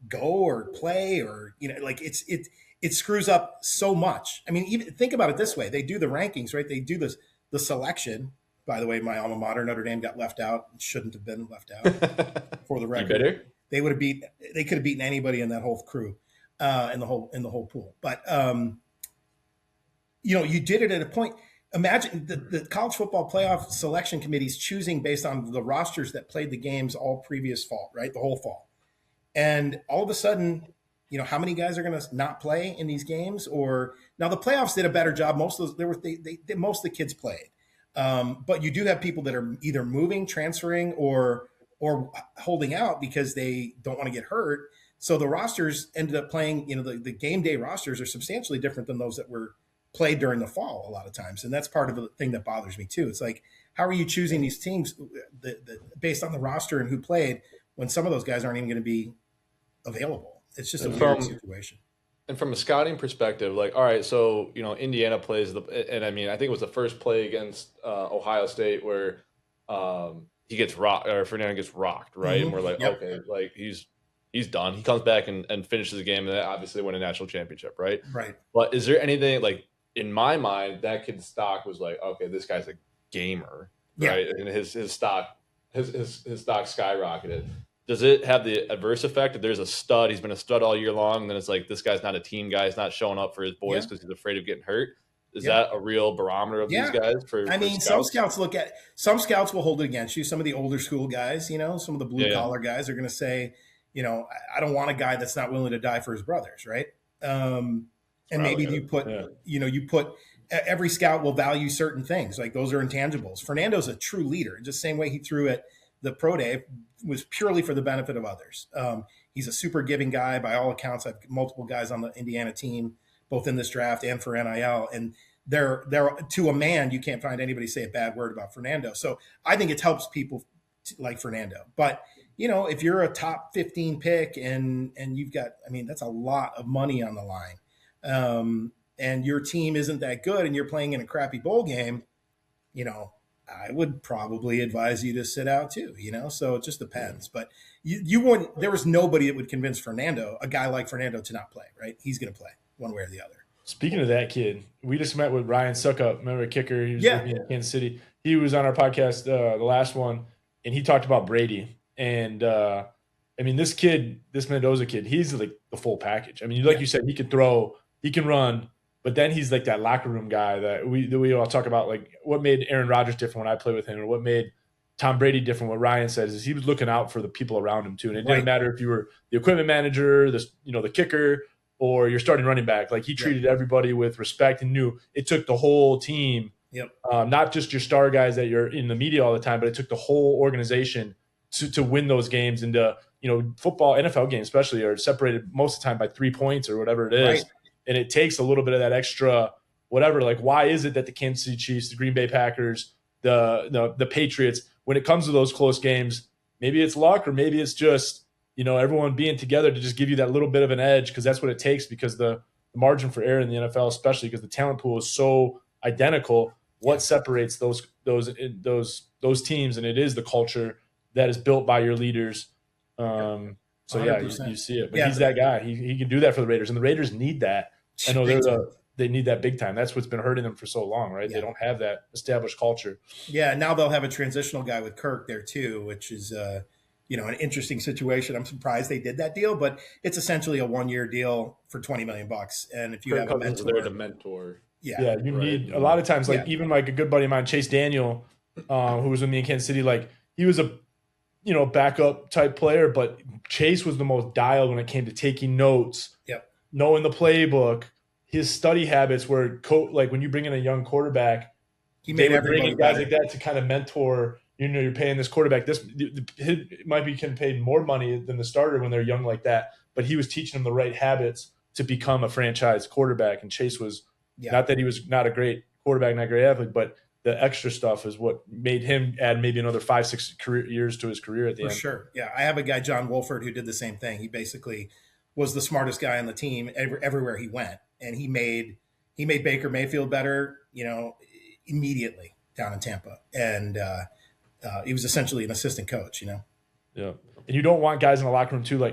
go or play or, it screws up so much. I mean, even think about it this way. They do the rankings, right? They do the selection. By the way, my alma mater, Notre Dame, got left out. Shouldn't have been left out for the record. They could have beaten anybody in that whole crew, in the whole pool. But, you did it at a point. Imagine the college football playoff selection committees choosing based on the rosters that played the games all previous fall, right? The whole fall. And all of a sudden, how many guys are going to not play in these games? Or now the playoffs did a better job. Most of the kids played. But you do have people that are either moving, transferring, or holding out because they don't want to get hurt. So the rosters ended up playing, the game day rosters are substantially different than those that were played during the fall a lot of times. And that's part of the thing that bothers me too. It's like, how are you choosing these teams based on the roster and who played when some of those guys aren't even going to be available? It's just a weird situation. And from a scouting perspective, like, all right, so, Indiana plays and I mean, I think it was the first play against Ohio State where he gets rocked, or Fernando gets rocked, right? Mm-hmm. And we're like, okay, like he's done. He comes back and finishes the game, and they obviously win a national championship, right? Right. But is there anything, like, in my mind, that kid's stock was like, okay, this guy's a gamer, right? And his stock skyrocketed. Does it have the adverse effect if there's a stud, he's been a stud all year long, and then it's like, this guy's not a team guy, he's not showing up for his boys because he's afraid of getting hurt? Is that a real barometer of these guys? Some scouts will hold it against you. Some of the older school guys, some of the blue collar guys are going to say, I don't want a guy that's not willing to die for his brothers, right? And maybe you put every scout will value certain things, like those are intangibles. Fernando's a true leader. Just the same way he threw at the pro day was purely for the benefit of others. He's a super giving guy by all accounts. I've multiple guys on the Indiana team, both in this draft and for NIL, and they're to a man, you can't find anybody say a bad word about Fernando. So I think it helps people like Fernando. But if you're a top 15 pick and you've got, that's a lot of money on the line. And your team isn't that good and you're playing in a crappy bowl game, I would probably advise you to sit out too, so it just depends. But you wouldn't, there was nobody that would convince a guy like Fernando to not play, right? He's going to play one way or the other. Speaking of that kid, we just met with Ryan Suckup, remember a kicker? He was in Kansas City. He was on our podcast, the last one, and he talked about Brady. And this Mendoza kid, he's like the full package. You said, he could throw, he can run, but then he's like that locker room guy that we all talk about, like what made Aaron Rodgers different when I played with him, or what made Tom Brady different. What Ryan says is he was looking out for the people around him too. And it didn't matter if you were the equipment manager, the kicker, or your starting running back. Like he treated everybody with respect and knew it took the whole team, not just your star guys that you're in the media all the time, but it took the whole organization to win those games. And football, NFL games especially, are separated most of the time by 3 points or whatever it is. Right. And it takes a little bit of that extra whatever. Like, why is it that the Kansas City Chiefs, the Green Bay Packers, the Patriots, when it comes to those close games, maybe it's luck or maybe it's just, everyone being together to just give you that little bit of an edge, because that's what it takes, because the margin for error in the NFL, especially because the talent pool is so identical, what separates those teams, and it is the culture that is built by your leaders. So you see it, but he's that guy. He can do that for the Raiders, and the Raiders need that. I know they need that big time. That's what's been hurting them for so long, right? They don't have that established culture. Yeah, now they'll have a transitional guy with Kirk there too, which is an interesting situation. I'm surprised they did that deal, but it's essentially a 1-year deal for $20 million. And if you Kirk have a Cousins is mentor, there to mentor. Yeah, you Right. need a lot of times, like Yeah. even like a good buddy of mine, Chase Daniel, who was with me in Kansas City, like he was a backup type player, but Chase was the most dialed when it came to taking notes, Yep. knowing the playbook. His study habits were like when you bring in a young quarterback, he they made would bring everybody in guys better. like that to kind of mentor. You're paying this quarterback this. It might be getting paid more money than the starter when they're young like that, but he was teaching them the right habits to become a franchise quarterback. And Chase was not that he was not a great quarterback, not a great athlete, but the extra stuff is what made him add maybe another 5-6 years to his career at the end. For sure. Yeah. I have a guy, John Wolford, who did the same thing. He basically was the smartest guy on the team everywhere he went. And he made Baker Mayfield better, immediately down in Tampa. And he was essentially an assistant coach, Yeah. And you don't want guys in the locker room too,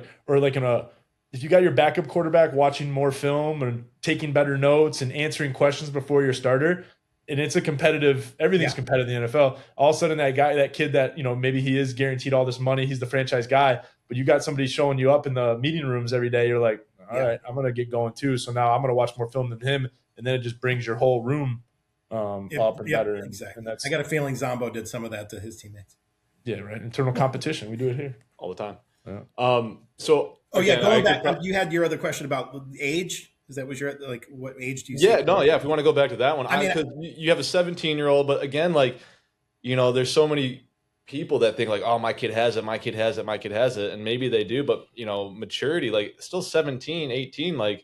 if you got your backup quarterback watching more film and taking better notes and answering questions before your starter, and it's everything's competitive in the NFL. All of a sudden that kid that, maybe he is guaranteed all this money, he's the franchise guy, but you got somebody showing you up in the meeting rooms every day. You're like, all right, I'm going to get going too. So now I'm going to watch more film than him. And then it just brings your whole room up and better. Exactly. And I got a feeling Zombo did some of that to his teammates. Yeah, right. Internal competition. We do it here all the time. Yeah. Going back, you had your other question about age. Is that what what age do you see? If we want to go back to that one. Because you have a 17-year-old, but again, there's so many people that think oh, my kid has it, my kid has it, my kid has it. And maybe they do, but maturity, still 17, 18,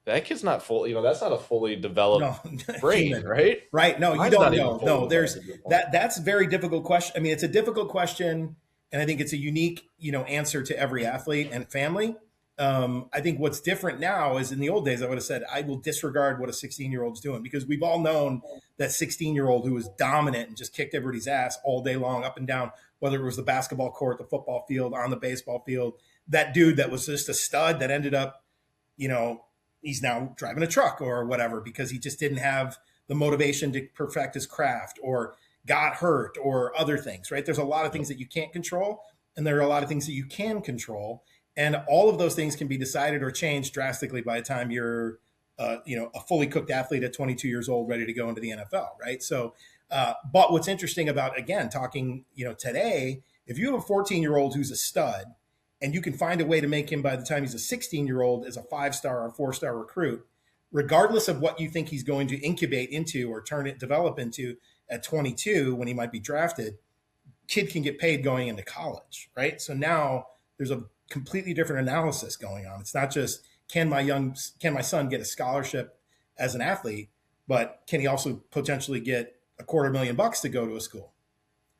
that kid's not full, that's not a fully developed brain, right? Right. No, you don't know. No, there's that's a very difficult question. I mean, it's a difficult question, and I think it's a unique, answer to every athlete and family. I think what's different now is in the old days, I would have said, I will disregard what a 16-year-old's doing, because we've all known that 16-year-old who was dominant and just kicked everybody's ass all day long, up and down, whether it was the basketball court, the football field, on the baseball field, that dude that was just a stud that ended up, he's now driving a truck or whatever, because he just didn't have the motivation to perfect his craft or got hurt or other things, right? There's a lot of things that you can't control, and there are a lot of things that you can control. And all of those things can be decided or changed drastically by the time you're, a fully cooked athlete at 22 years old, ready to go into the NFL, right? So, but what's interesting about, again, talking, today, if you have a 14-year-old who's a stud, and you can find a way to make him by the time he's a 16-year-old as a 5-star or 4-star recruit, regardless of what you think he's going to incubate into or develop into at 22 when he might be drafted, kid can get paid going into college, right? So now there's a completely different analysis going on. It's not just can my son get a scholarship as an athlete, but can he also potentially get $250,000 to go to a school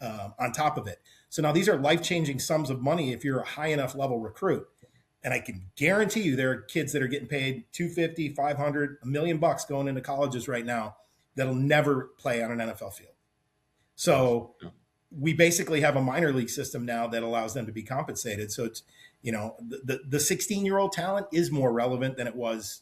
on top of it? So now these are life-changing sums of money if you're a high enough level recruit. And I can guarantee you there are kids that are getting paid $250,000, $500,000, $1 million going into colleges right now that'll never play on an NFL field. So we basically have a minor league system now that allows them to be compensated. So it's, the 16-year-old talent is more relevant than it was,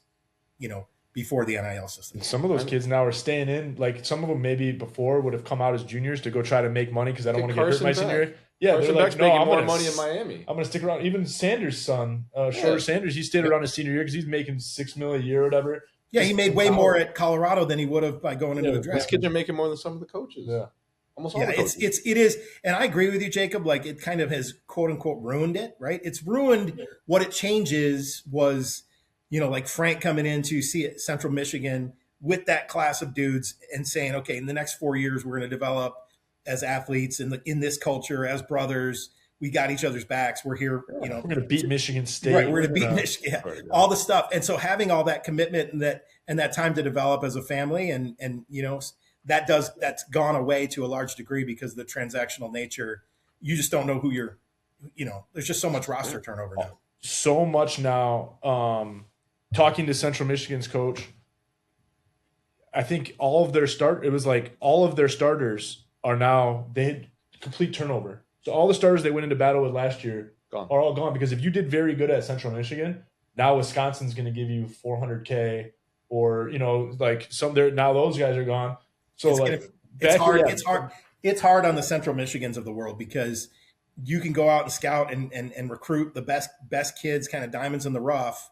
before the NIL system. Some of those kids now are staying in. Like some of them maybe before would have come out as juniors to go try to make money because I don't want to get hurt my senior year. Yeah, Carson they're Beck's like, no, making I'm more money in Miami. I'm going to stick around. Even Sanders' son, Shorter Sanders, he stayed around his senior year because he's making $6 million a year or whatever. Yeah, he made way more at Colorado than he would have by going into the draft. These kids are making more than some of the coaches. Yeah. Almost all the coaches. It is, and I agree with you, Jacob. Like it kind of has quote unquote ruined it, right? It's ruined. What it changes was, like Frank coming in to see at Central Michigan with that class of dudes and saying, okay, in the next 4 years, we're going to develop as athletes in this culture as brothers. We got each other's backs. We're here, we're going to beat Michigan State. Right, we're going to beat Michigan. Yeah, all the stuff, and so having all that commitment and that time to develop as a family, and that's gone away to a large degree because of the transactional nature. You just don't know who you're. There's just so much roster turnover now. So much now. Talking to Central Michigan's coach, I think all of their starters are now they had complete turnover. So all the starters they went into battle with last year are all gone because if you did very good at Central Michigan, now Wisconsin's going to give you $400K or now those guys are gone. So it's hard on the Central Michigans of the world because you can go out and scout and recruit the best kids, kind of diamonds in the rough.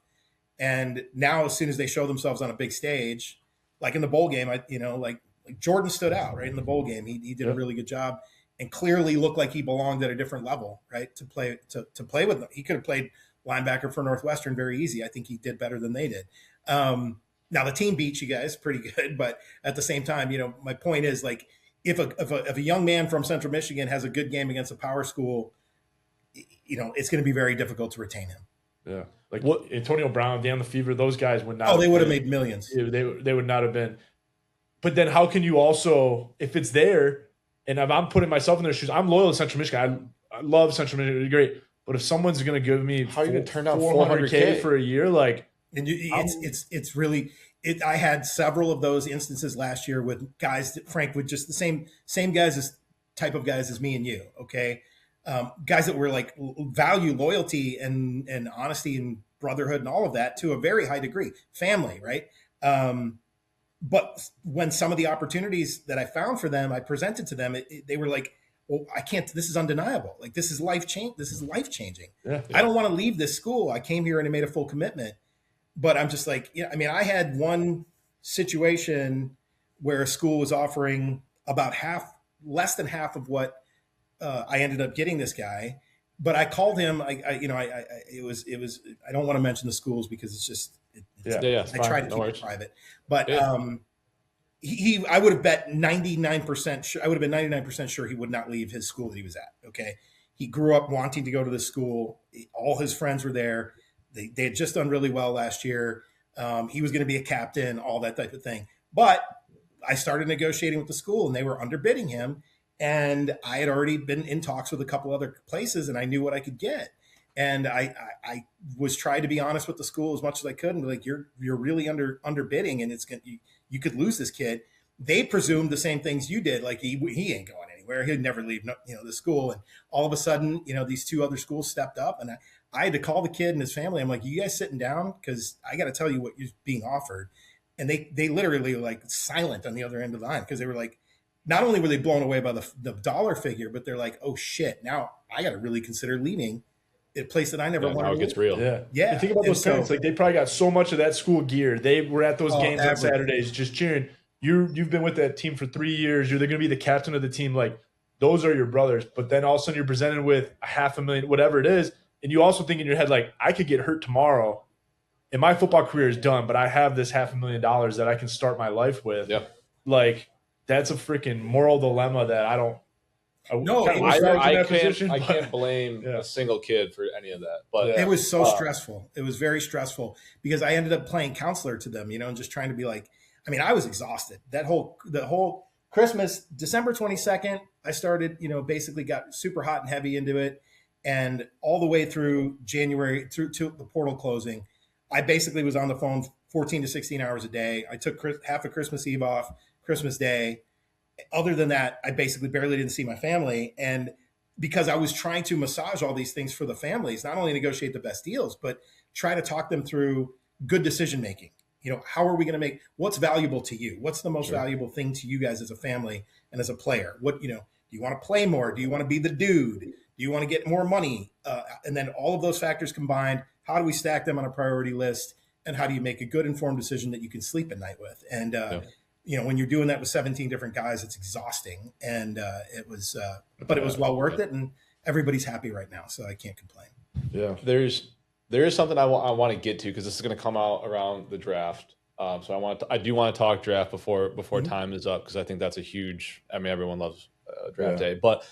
And now, as soon as they show themselves on a big stage, like in the bowl game, like Jordan stood out right in the bowl game. He did a really good job and clearly looked like he belonged at a different level, right? To play with them. He could have played linebacker for Northwestern very easy. I think he did better than they did. Now the team beat you guys pretty good, but at the same time, my point is, like, if a young man from Central Michigan has a good game against a power school, it's going to be very difficult to retain him. Yeah, like what Antonio Brown, Dan Fever, those guys would not. Oh, they would have made millions. They would not have been. But then, how can you also, if it's there, and if I'm putting myself in their shoes, I'm loyal to Central Michigan. I love Central Michigan. It's great. But if someone's going to give me, how are you going to turn down $400K for a year, like, and it's really. I had several of those instances last year with guys that, Frank, with just the same guys as type of guys as me and you. Okay. Guys that were like value loyalty and honesty and brotherhood and all of that to a very high degree, family. Right. But when some of the opportunities that I found for them, I presented to them, they were like, well, I can't, this is undeniable. Like, this is life changing. Yeah. I don't want to leave this school. I came here and I made a full commitment. But I'm just like, I had one situation where a school was offering about less than half of what I ended up getting this guy. But I called him. It was. I don't want to mention the schools because it's just. I try to keep it private. But I would have bet 99% sure. I would have been 99% sure he would not leave his school that he was at. Okay, he grew up wanting to go to this school. All his friends were there. They had just done really well last year. He was going to be a captain, all that type of thing. But I started negotiating with the school, and they were underbidding him. And I had already been in talks with a couple other places, and I knew what I could get. And I was trying to be honest with the school as much as I could, and be like, you're really underbidding, and you could lose this kid. They presumed the same things you did, like he ain't going anywhere. He'd never leave the school. And all of a sudden, these two other schools stepped up, and I had to call the kid and his family. I'm like, you guys sitting down? Because I got to tell you what you're being offered. And they literally were like silent on the other end of the line, because they were like, not only were they blown away by the dollar figure, but they're like, oh shit, now I got to really consider leaving a place that I never wanted to live. Now it gets real. Yeah. And think about those parents. Like, they probably got so much of that school gear. They were at those games on Saturdays just cheering. You've been with that team for 3 years. You're going to be the captain of the team. Like, those are your brothers. But then all of a sudden you're presented with $500,000, whatever it is. And you also think in your head, like, I could get hurt tomorrow and my football career is done, but I have this $500,000 that I can start my life with. Yep. Like, that's a freaking moral dilemma that I don't. I can't blame a single kid for any of that. But it was so stressful. It was very stressful because I ended up playing counselor to them, and just trying to be like, I was exhausted. The whole Christmas, December 22nd, I started, basically got super hot and heavy into it. And all the way through January, through to the portal closing, I basically was on the phone 14 to 16 hours a day. I took half of Christmas Eve off, Christmas Day. Other than that, I basically barely didn't see my family. And because I was trying to massage all these things for the families, not only negotiate the best deals, but try to talk them through good decision-making. How are we going to what's valuable to you? What's the most valuable thing to you guys as a family and as a player? Do you want to play more? Do you want to be the dude? Do you want to get more money? And then all of those factors combined, how do we stack them on a priority list? And how do you make a good informed decision that you can sleep at night with? And, when you're doing that with 17 different guys, it's exhausting. And it was well worth it. And everybody's happy right now. So I can't complain. Yeah. There is something I want to get to, because this is going to come out around the draft. So I do want to talk draft before time is up, because I think that's a huge. Everyone loves draft day, but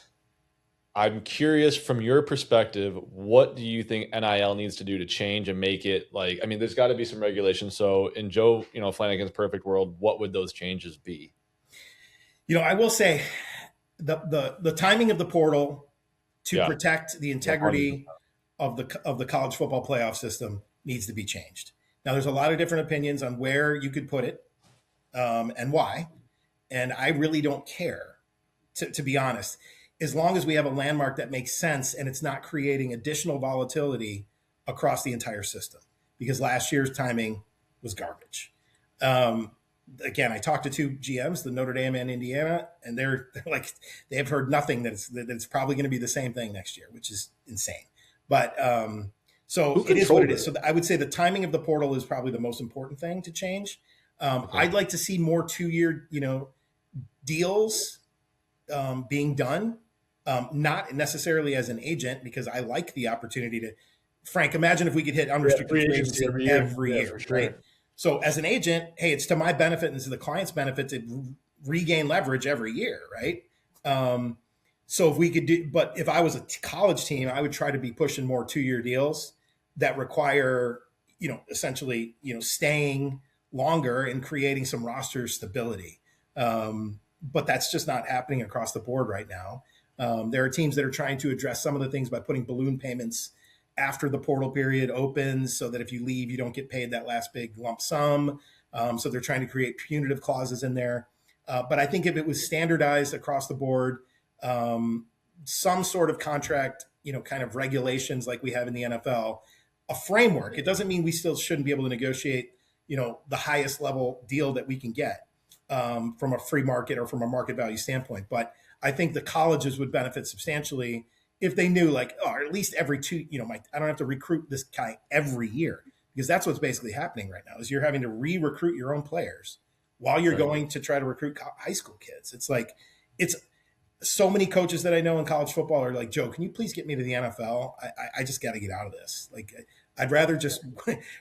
I'm curious from your perspective, what do you think NIL needs to do to change and make it there's got to be some regulations. So in Joe, Flanagan's perfect world, what would those changes be? I will say the timing of the portal to protect the integrity of the college football playoff system needs to be changed. Now, there's a lot of different opinions on where you could put it and why. And I really don't care, to be honest, as long as we have a landmark that makes sense and it's not creating additional volatility across the entire system, because last year's timing was garbage. again, I talked to two GMs, the Notre Dame and Indiana, and they're like, they have heard nothing that it's probably going to be the same thing next year, which is insane. But so it is what it is. So I would say the timing of the portal is probably the most important thing to change. Okay. I'd like to see more 2-year, deals being done, not necessarily as an agent, because I like the opportunity to. Frank, imagine if we could hit unrestricted free agency every year, sure. right? So as an agent, hey, it's to my benefit and to the client's benefit to regain leverage every year, right? So if we could do, but if I was a college team, I would try to be pushing more 2-year deals that require, essentially, staying longer and creating some roster stability. But that's just not happening across the board right now. There are teams that are trying to address some of the things by putting balloon payments after the portal period opens, so that if you leave, you don't get paid that last big lump sum. So they're trying to create punitive clauses in there. But I think if it was standardized across the board, some sort of contract, kind of regulations like we have in the NFL, a framework. It doesn't mean we still shouldn't be able to negotiate, the highest level deal that we can get from a free market or from a market value standpoint. But I think the colleges would benefit substantially if they knew, like, or at least every two, I don't have to recruit this guy every year, because that's what's basically happening right now is you're having to re-recruit your own players while you're going to try to recruit high school kids. It's like, it's so many coaches that I know in college football are like, Joe, can you please get me to the NFL? I just got to get out of this. Like, I'd rather just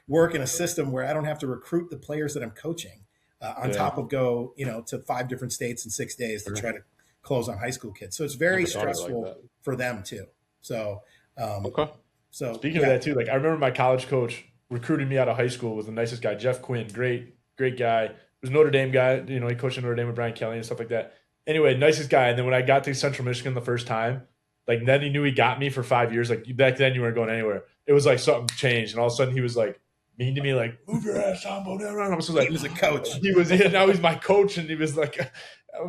work in a system where I don't have to recruit the players that I'm coaching on top of go, to 5 different states in 6 days to try to close on high school kids. So it's very stressful for them too. So, okay. So speaking of that too, like I remember my college coach recruited me out of high school was the nicest guy, Jeff Quinn, great guy. He was a Notre Dame guy. He coached in Notre Dame with Brian Kelly and stuff like that. Anyway, nicest guy. And then when I got to Central Michigan the first time, like then he knew he got me for 5 years. Like back then you weren't going anywhere. It was like something changed. And all of a sudden he was like mean to me, like, move your ass on, I was like, he was a coach. Now he's my coach. And he was like,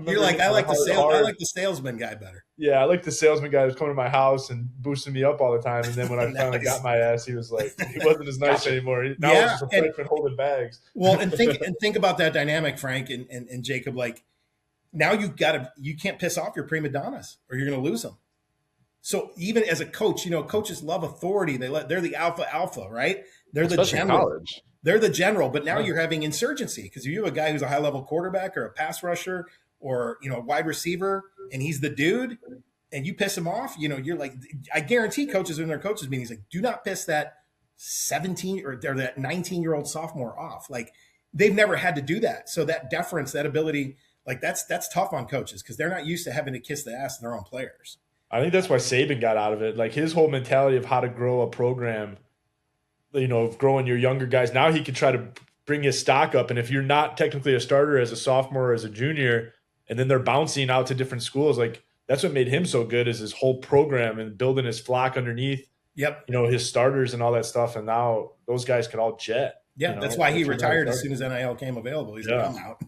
you're like, I like the salesman guy better. Yeah, I like the salesman guy who's coming to my house and boosting me up all the time. And then when I finally got my ass, he was like, he wasn't as nice anymore. Now he's just a freshman holding bags. Well, and think about that dynamic, Frank and Jacob. Like, now you can't piss off your prima donnas or you're going to lose them. So even as a coach, coaches love authority. They're the alpha, right? They're the general. College. They're the general. But now you're having insurgency because you have a guy who's a high level quarterback or a pass rusher or a wide receiver, and he's the dude, and you piss him off. You're like, I guarantee coaches in their coaches meetings like, do not piss that 17 or that 19-year-old sophomore off. Like, they've never had to do that. So that deference, that ability, like that's tough on coaches because they're not used to having to kiss the ass of their own players. I think that's why Saban got out of it. Like his whole mentality of how to grow a program, of growing your younger guys. Now he could try to bring his stock up. And if you're not technically a starter as a sophomore or as a junior, and then they're bouncing out to different schools, like that's what made him so good is his whole program and building his flock underneath. Yep. His starters and all that stuff. And now those guys can all jet. Yeah, that's why he retired as soon as NIL came available. He's like, I'm out.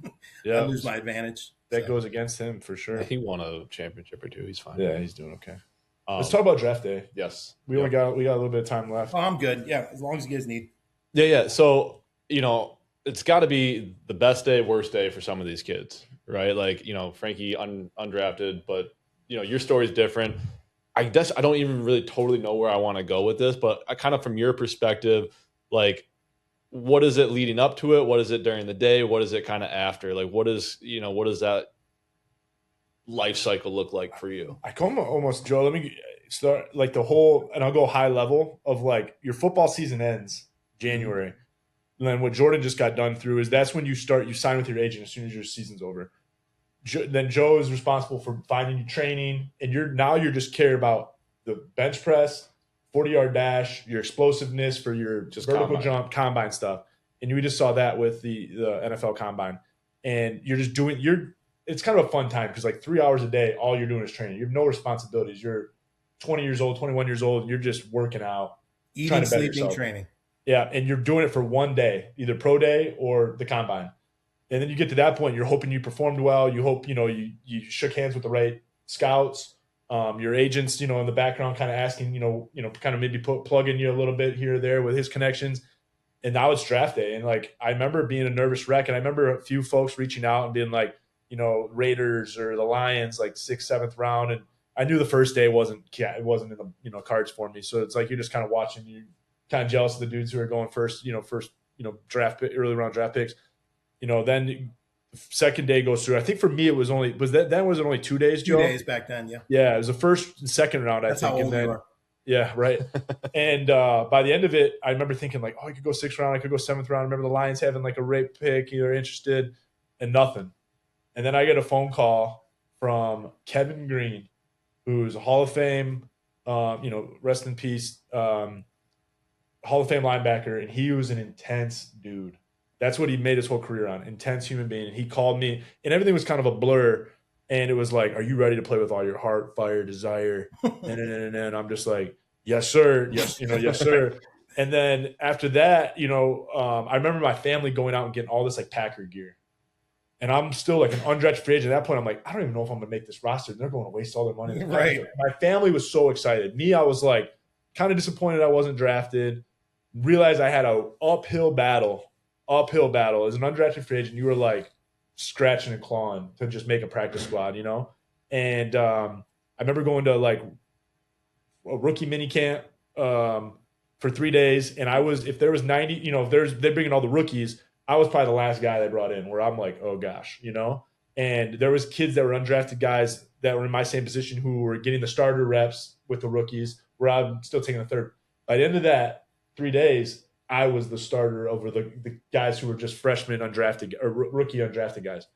I lose my advantage. That goes against him for sure. He won a championship or two. He's fine. Yeah, he's doing okay. Let's talk about draft day. Yes. We got a little bit of time left. Oh, I'm good. Yeah, as long as you guys need. Yeah. So, it's got to be the best day, worst day for some of these kids, right? Like, Frankie undrafted, but, your story's different. I guess I don't even really totally know where I want to go with this, but I kind of from your perspective, like, what is it leading up to it? What is it during the day? What is it kind of after? Like, what does that life cycle look like for you? I come almost, Joe, let me start like the whole, and I'll go high level of like your football season ends January. And then what Jordan just got done through is that's when you sign with your agent as soon as your season's over. Then Joe is responsible for finding you training, and you're just care about the bench press, 40-yard dash, your explosiveness for your just vertical jump, combine stuff. And we just saw that with the NFL combine. And you're just it's kind of a fun time because like 3 hours a day, all you're doing is training. You have no responsibilities. You're 20 years old, 21 years old, and you're just working out. Eating, sleeping, training. Yeah, and you're doing it for one day, either pro day or the combine. And then you get to that point, you're hoping you performed well. You hope, you shook hands with the right scouts. Your agents, in the background kind of asking, kind of maybe plugging you a little bit here or there with his connections. And now it's draft day. And like, I remember being a nervous wreck. And I remember a few folks reaching out and being like, Raiders or the Lions, like 6th, 7th round. And I knew the first day it wasn't in the, cards for me. So it's like, you're just kind of watching, you kind of jealous of the dudes who are going first, draft pick, early round draft picks, then second day goes through. I think for me, it was only, was it only 2 days, Joe? 2 days back then. Yeah. Yeah. It was the first and second round, I That's think. how old you are. Yeah, right. And by the end of it, I remember thinking like, I could go 6th round, I could go 7th round. I remember the Lions having like a rape pick, you're interested, and nothing. And then I get a phone call from Kevin Green, who's a Hall of Fame, rest in peace, Hall of Fame linebacker, and he was an intense dude. That's what he made his whole career on, intense human being. And he called me, and everything was kind of a blur. And it was like, are you ready to play with all your heart, fire, desire? And I'm just like, yes, sir. Yes, yes, sir. And then after that, I remember my family going out and getting all this like Packer gear. And I'm still like an undrafted free agent. At that point, I'm like, I don't even know if I'm going to make this roster. They're going to waste all their money. Right. My family was so excited. Me, I was like kind of disappointed I wasn't drafted. Realized I had an uphill battle as an undrafted free agent. You were like scratching and clawing to just make a practice squad, And I remember going to like a rookie mini camp for 3 days. And if there was 90, they're bringing all the rookies, I was probably the last guy they brought in where I'm like, oh gosh, and there was kids that were undrafted guys that were in my same position who were getting the starter reps with the rookies where I'm still taking the third. By the end of that 3 days, I was the starter over the guys who were just freshmen undrafted or rookie undrafted guys.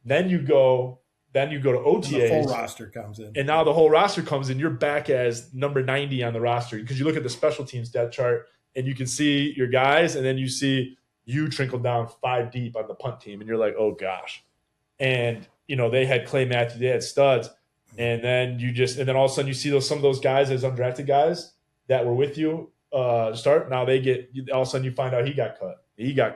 Then you go to OTAs. And the full roster comes in. And now the whole roster comes in. You're back as number 90 on the roster because you look at the special teams depth chart and you can see your guys, and then you see you trickle down 5 deep on the punt team, and you're like, oh gosh. And they had Clay Matthews, they had studs, and then all of a sudden you see some of those guys as undrafted guys that were with you start. Now all of a sudden you find out he got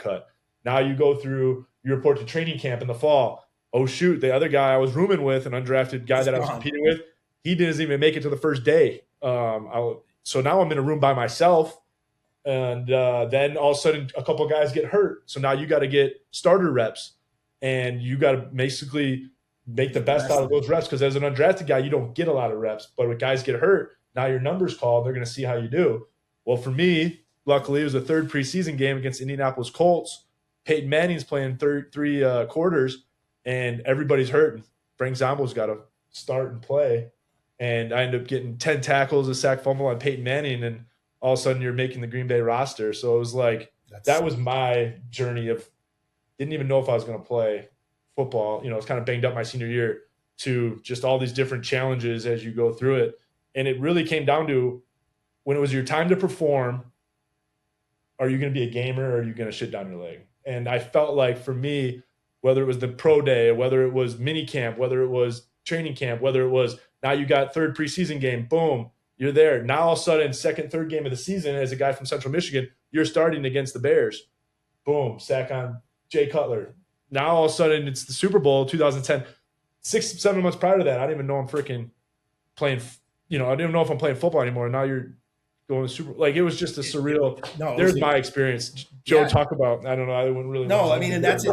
cut. Now you go through, you report to training camp in the fall. Oh shoot, the other guy I was rooming with, an undrafted guy that I was competing with, he didn't even make it to the first day. So now I'm in a room by myself. And then all of a sudden a couple of guys get hurt. So now you got to get starter reps, and you got to basically make the best out of those reps. Because as an undrafted guy, you don't get a lot of reps. But when guys get hurt, now your number's called. They're going to see how you do. Well, for me, luckily, it was a third preseason game against Indianapolis Colts. Peyton Manning's playing three quarters, and everybody's hurt. Frank Zombo's got to start and play. And I ended up getting 10 tackles, a sack fumble on Peyton Manning, and all of a sudden you're making the Green Bay roster. So it was like, that was my journey of didn't even know if I was going to play football. I was kind of banged up my senior year, to just all these different challenges as you go through it. And it really came down to when it was your time to perform, are you going to be a gamer or are you going to shit down your leg? And I felt like for me, whether it was the pro day, whether it was mini camp, whether it was training camp, whether it was now you got third preseason game, boom, you're there. Now all of a sudden, second, third game of the season, as a guy from Central Michigan, you're starting against the Bears. Boom, sack on Jay Cutler. Now all of a sudden, it's the Super Bowl 2010. 6-7 months prior to that, I didn't even know I'm freaking playing. I didn't even know if I'm playing football anymore. And now you're going to Super Bowl. Like, it was just a surreal. There's my experience. Joe, talk about. I don't know. I wouldn't really. No, I mean, and that's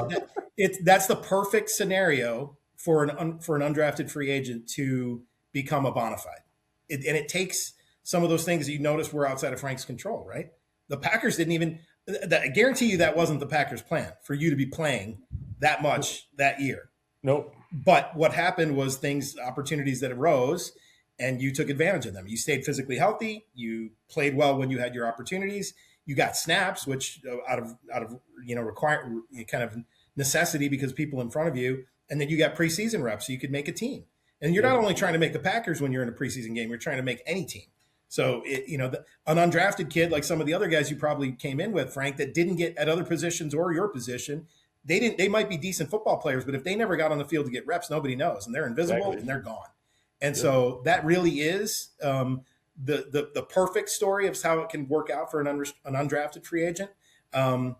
it. That's the perfect scenario for an undrafted free agent to become a bona fide. And it takes some of those things that you notice were outside of Frank's control, right? The Packers didn't even – I guarantee you that wasn't the Packers' plan, for you to be playing that much that year. Nope. But what happened was opportunities that arose, and you took advantage of them. You stayed physically healthy. You played well when you had your opportunities. You got snaps, which out of require kind of necessity because people in front of you, and then you got preseason reps so you could make a team. And you're not only trying to make the Packers when you're in a preseason game, you're trying to make any team. So, an undrafted kid like some of the other guys you probably came in with, Frank, that didn't get at other positions or your position, they might be decent football players, but if they never got on the field to get reps, nobody knows, and they're invisible and they're gone. And so that really is the perfect story of how it can work out for an undrafted free agent. And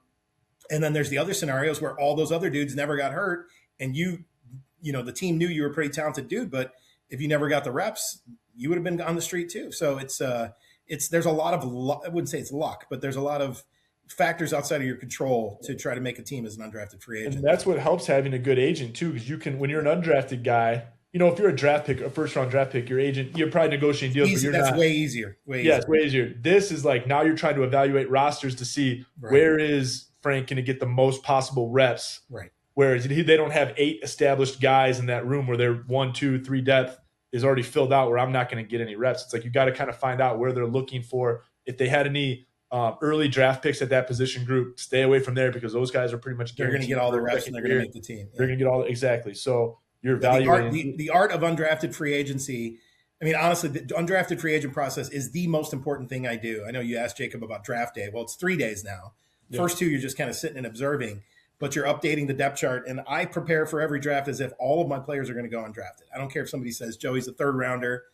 then there's the other scenarios where all those other dudes never got hurt, and the team knew you were a pretty talented dude, but if you never got the reps, you would have been on the street too. So there's a lot of luck. I wouldn't say it's luck, but there's a lot of factors outside of your control to try to make a team as an undrafted free agent. And that's what helps having a good agent too, because you can, when you're an undrafted guy, if you're a draft pick, a first-round draft pick, your agent, you're probably negotiating deals, but you're that's not. way easier. It's way easier. This is like now you're trying to evaluate rosters to see where is Frank going to get the most possible reps. Right. Whereas they don't have 8 established guys in that room where their 1, 2, 3 depth is already filled out, where I'm not going to get any reps. It's like you got to kind of find out where they're looking for. If they had any early draft picks at that position group, stay away from there because those guys are pretty much they're going to get all the reps and they're going to make the team. They're going to get all exactly. So you're evaluating the art of undrafted free agency. I mean, honestly, the undrafted free agent process is the most important thing I do. I know you asked Jacob about draft day. Well, it's 3 days now. First 2, you're just kind of sitting and observing, but you're updating the depth chart. And I prepare for every draft as if all of my players are going to go undrafted. I don't care if somebody says Joey's a 3rd rounder.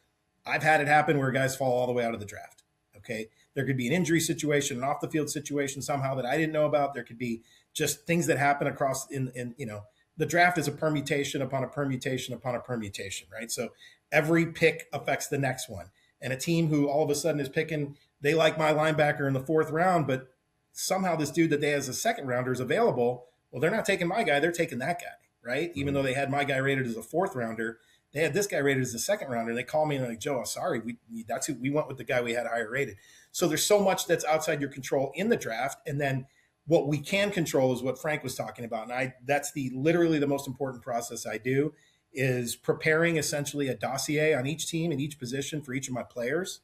I've had it happen where guys fall all the way out of the draft. Okay. There could be an injury situation, an off the field situation somehow that I didn't know about. There could be just things that happen across the draft is a permutation upon a permutation upon a permutation, right? So every pick affects the next one. And a team who all of a sudden is picking, they like my linebacker in the 4th round, but somehow this dude that they as a 2nd rounder is available. Well, they're not taking my guy, they're taking that guy, right? Mm-hmm. Even though they had my guy rated as a 4th rounder, they had this guy rated as a 2nd rounder. They call me and they're like, Joe, I'm sorry, that's who we went with, the guy we had higher rated. So there's so much that's outside your control in the draft. And then what we can control is what Frank was talking about. And that's literally the most important process I do, is preparing essentially a dossier on each team and each position for each of my players.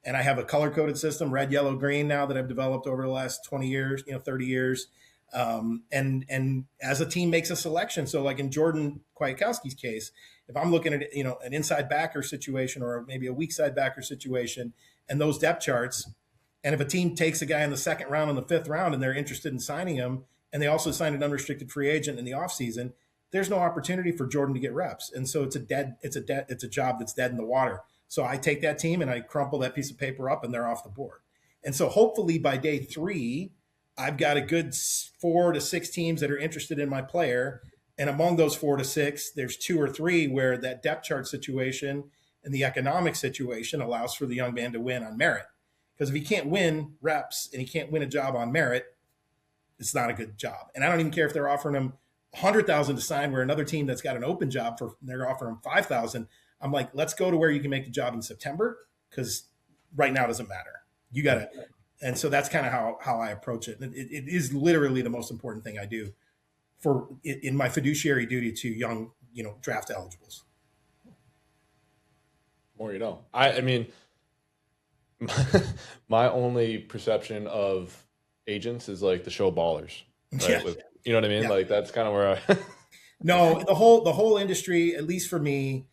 And I have a color-coded system, red, yellow, green now, that I've developed over the last 20 years, 30 years. And as a team makes a selection, so like in Jordan Kwiatkowski's case, if I'm looking at, an inside backer situation or maybe a weak side backer situation and those depth charts, and if a team takes a guy in the 2nd round and the 5th round and they're interested in signing him, and they also signed an unrestricted free agent in the offseason, there's no opportunity for Jordan to get reps. And so it's a job that's dead in the water. So I take that team and I crumple that piece of paper up and they're off the board. And so hopefully by day 3, I've got a good 4 to 6 teams that are interested in my player. And among those 4 to 6, there's 2 or 3 where that depth chart situation and the economic situation allows for the young man to win on merit. Because if he can't win reps and he can't win a job on merit, it's not a good job. And I don't even care if they're offering him $100,000 to sign, where another team that's got an open job they're offering him $5,000. I'm like, let's go to where you can make the job in September, because right now it doesn't matter. You got to. And so that's kind of how I approach it. It is literally the most important thing I do in my fiduciary duty to young, draft eligibles. More you know. I mean, my only perception of agents is like the show Ballers, right? Yeah. You know what I mean? Yeah. Like that's kind of where I. No, the whole industry, at least for me,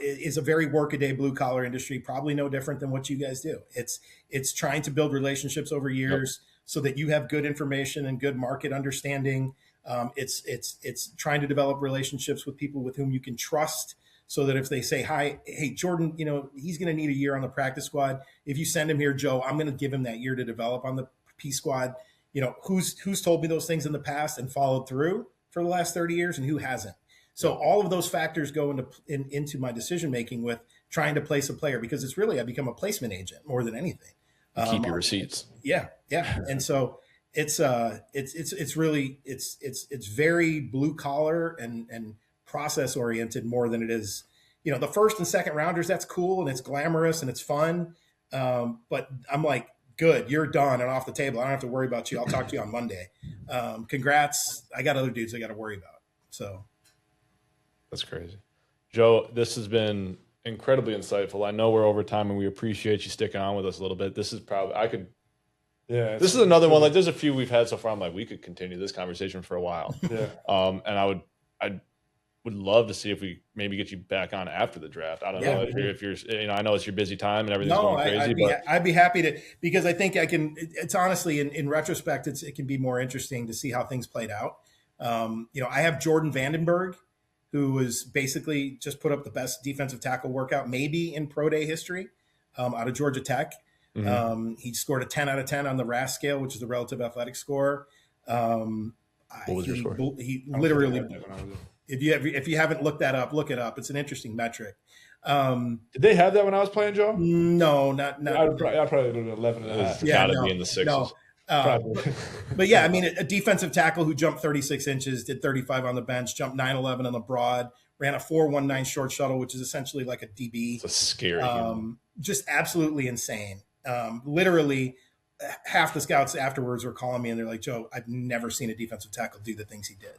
is a very workaday blue collar industry. Probably no different than what you guys do. It's trying to build relationships over years so that you have good information and good market understanding. It's trying to develop relationships with people with whom you can trust, so that if they say, hey, Jordan, he's going to need a year on the practice squad. If you send him here, Joe, I'm going to give him that year to develop on the P squad. Who's told me those things in the past and followed through for the last 30 years, and who hasn't. So all of those factors go into my decision-making with trying to place a player, because it's really, I become a placement agent more than anything. Keep your receipts. Yeah. And so it's really very blue collar and process oriented more than it is, the 1st and 2nd rounders. That's cool and it's glamorous and it's fun. But I'm like, good, you're done and off the table. I don't have to worry about you. I'll talk to you on Monday. Congrats. I got other dudes I got to worry about. So. That's crazy. Joe, this has been incredibly insightful. I know we're over time and we appreciate you sticking on with us a little bit. This is probably, this is another one. Like there's a few we've had so far. I'm like, we could continue this conversation for a while. Yeah. And I would love to see if we maybe get you back on after the draft. I don't know if you're, I know it's your busy time and everything's going crazy. I'd be happy to, because I think I can, it's honestly, in retrospect, it can be more interesting to see how things played out. I have Jordan Vandenberg, who was basically just put up the best defensive tackle workout maybe in pro day history, out of Georgia Tech. Mm-hmm. He scored a 10 out of 10 on the RAS scale, which is the relative athletic score. What was your score? He literally, if you haven't looked that up, look it up. It's an interesting metric. Did they have that when I was playing, Joe? No, not. I probably did 11 and a half. It's got to be in the 6s. No. Probably. But yeah, I mean, a defensive tackle who jumped 36 inches, did 35 on the bench, jumped 9'11 on the broad, ran a 4.19 short shuttle, which is essentially like a DB. It's a scary human. Just absolutely insane. Literally, half the scouts afterwards were calling me and they're like, Joe, I've never seen a defensive tackle do the things he did.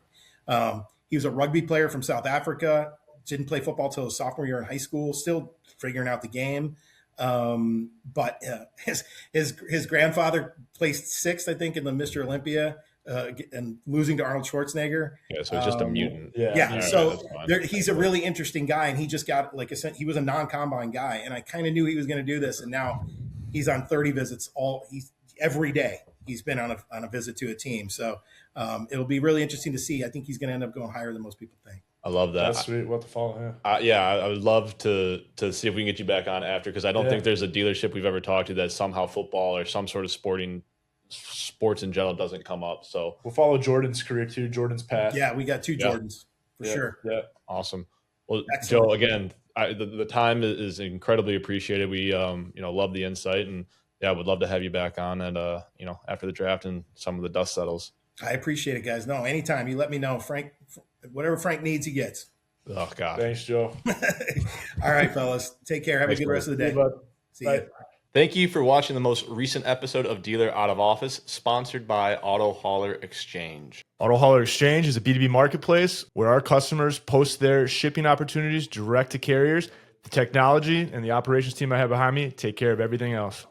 He was a rugby player from South Africa, didn't play football till his sophomore year in high school, still figuring out the game. But his grandfather placed sixth, I think, in the Mr. Olympia, and losing to Arnold Schwarzenegger. Yeah, so he's just a mutant. Yeah. So that's he's a really interesting guy, and he just got he was a non-combine guy, and I kind of knew he was going to do this, and now he's on 30 visits every day. He's been on a visit to a team, so it'll be really interesting to see. I think he's going to end up going higher than most people think. I love that. That's sweet. What to follow? I would love to see if we can get you back on after, because I don't think there's a dealership we've ever talked to that somehow football or some sort of sports in general doesn't come up. So we'll follow Jordan's career too, Jordan's path. Yeah, we got two Jordans for sure. Yeah, awesome. Well, Excellent. Joe, again, the time is incredibly appreciated. We love the insight, and would love to have you back on and after the draft and some of the dust settles. I appreciate it, guys. No, anytime you let me know, Frank. Whatever Frank needs, he gets. Oh God. Thanks, Joe. All right, fellas. Take care. Have a good rest of the day. See you. Thank you for watching the most recent episode of Dealer Out of Office, sponsored by Auto Hauler Exchange. Auto Hauler Exchange is a B2B marketplace where our customers post their shipping opportunities direct to carriers. The technology and the operations team I have behind me take care of everything else.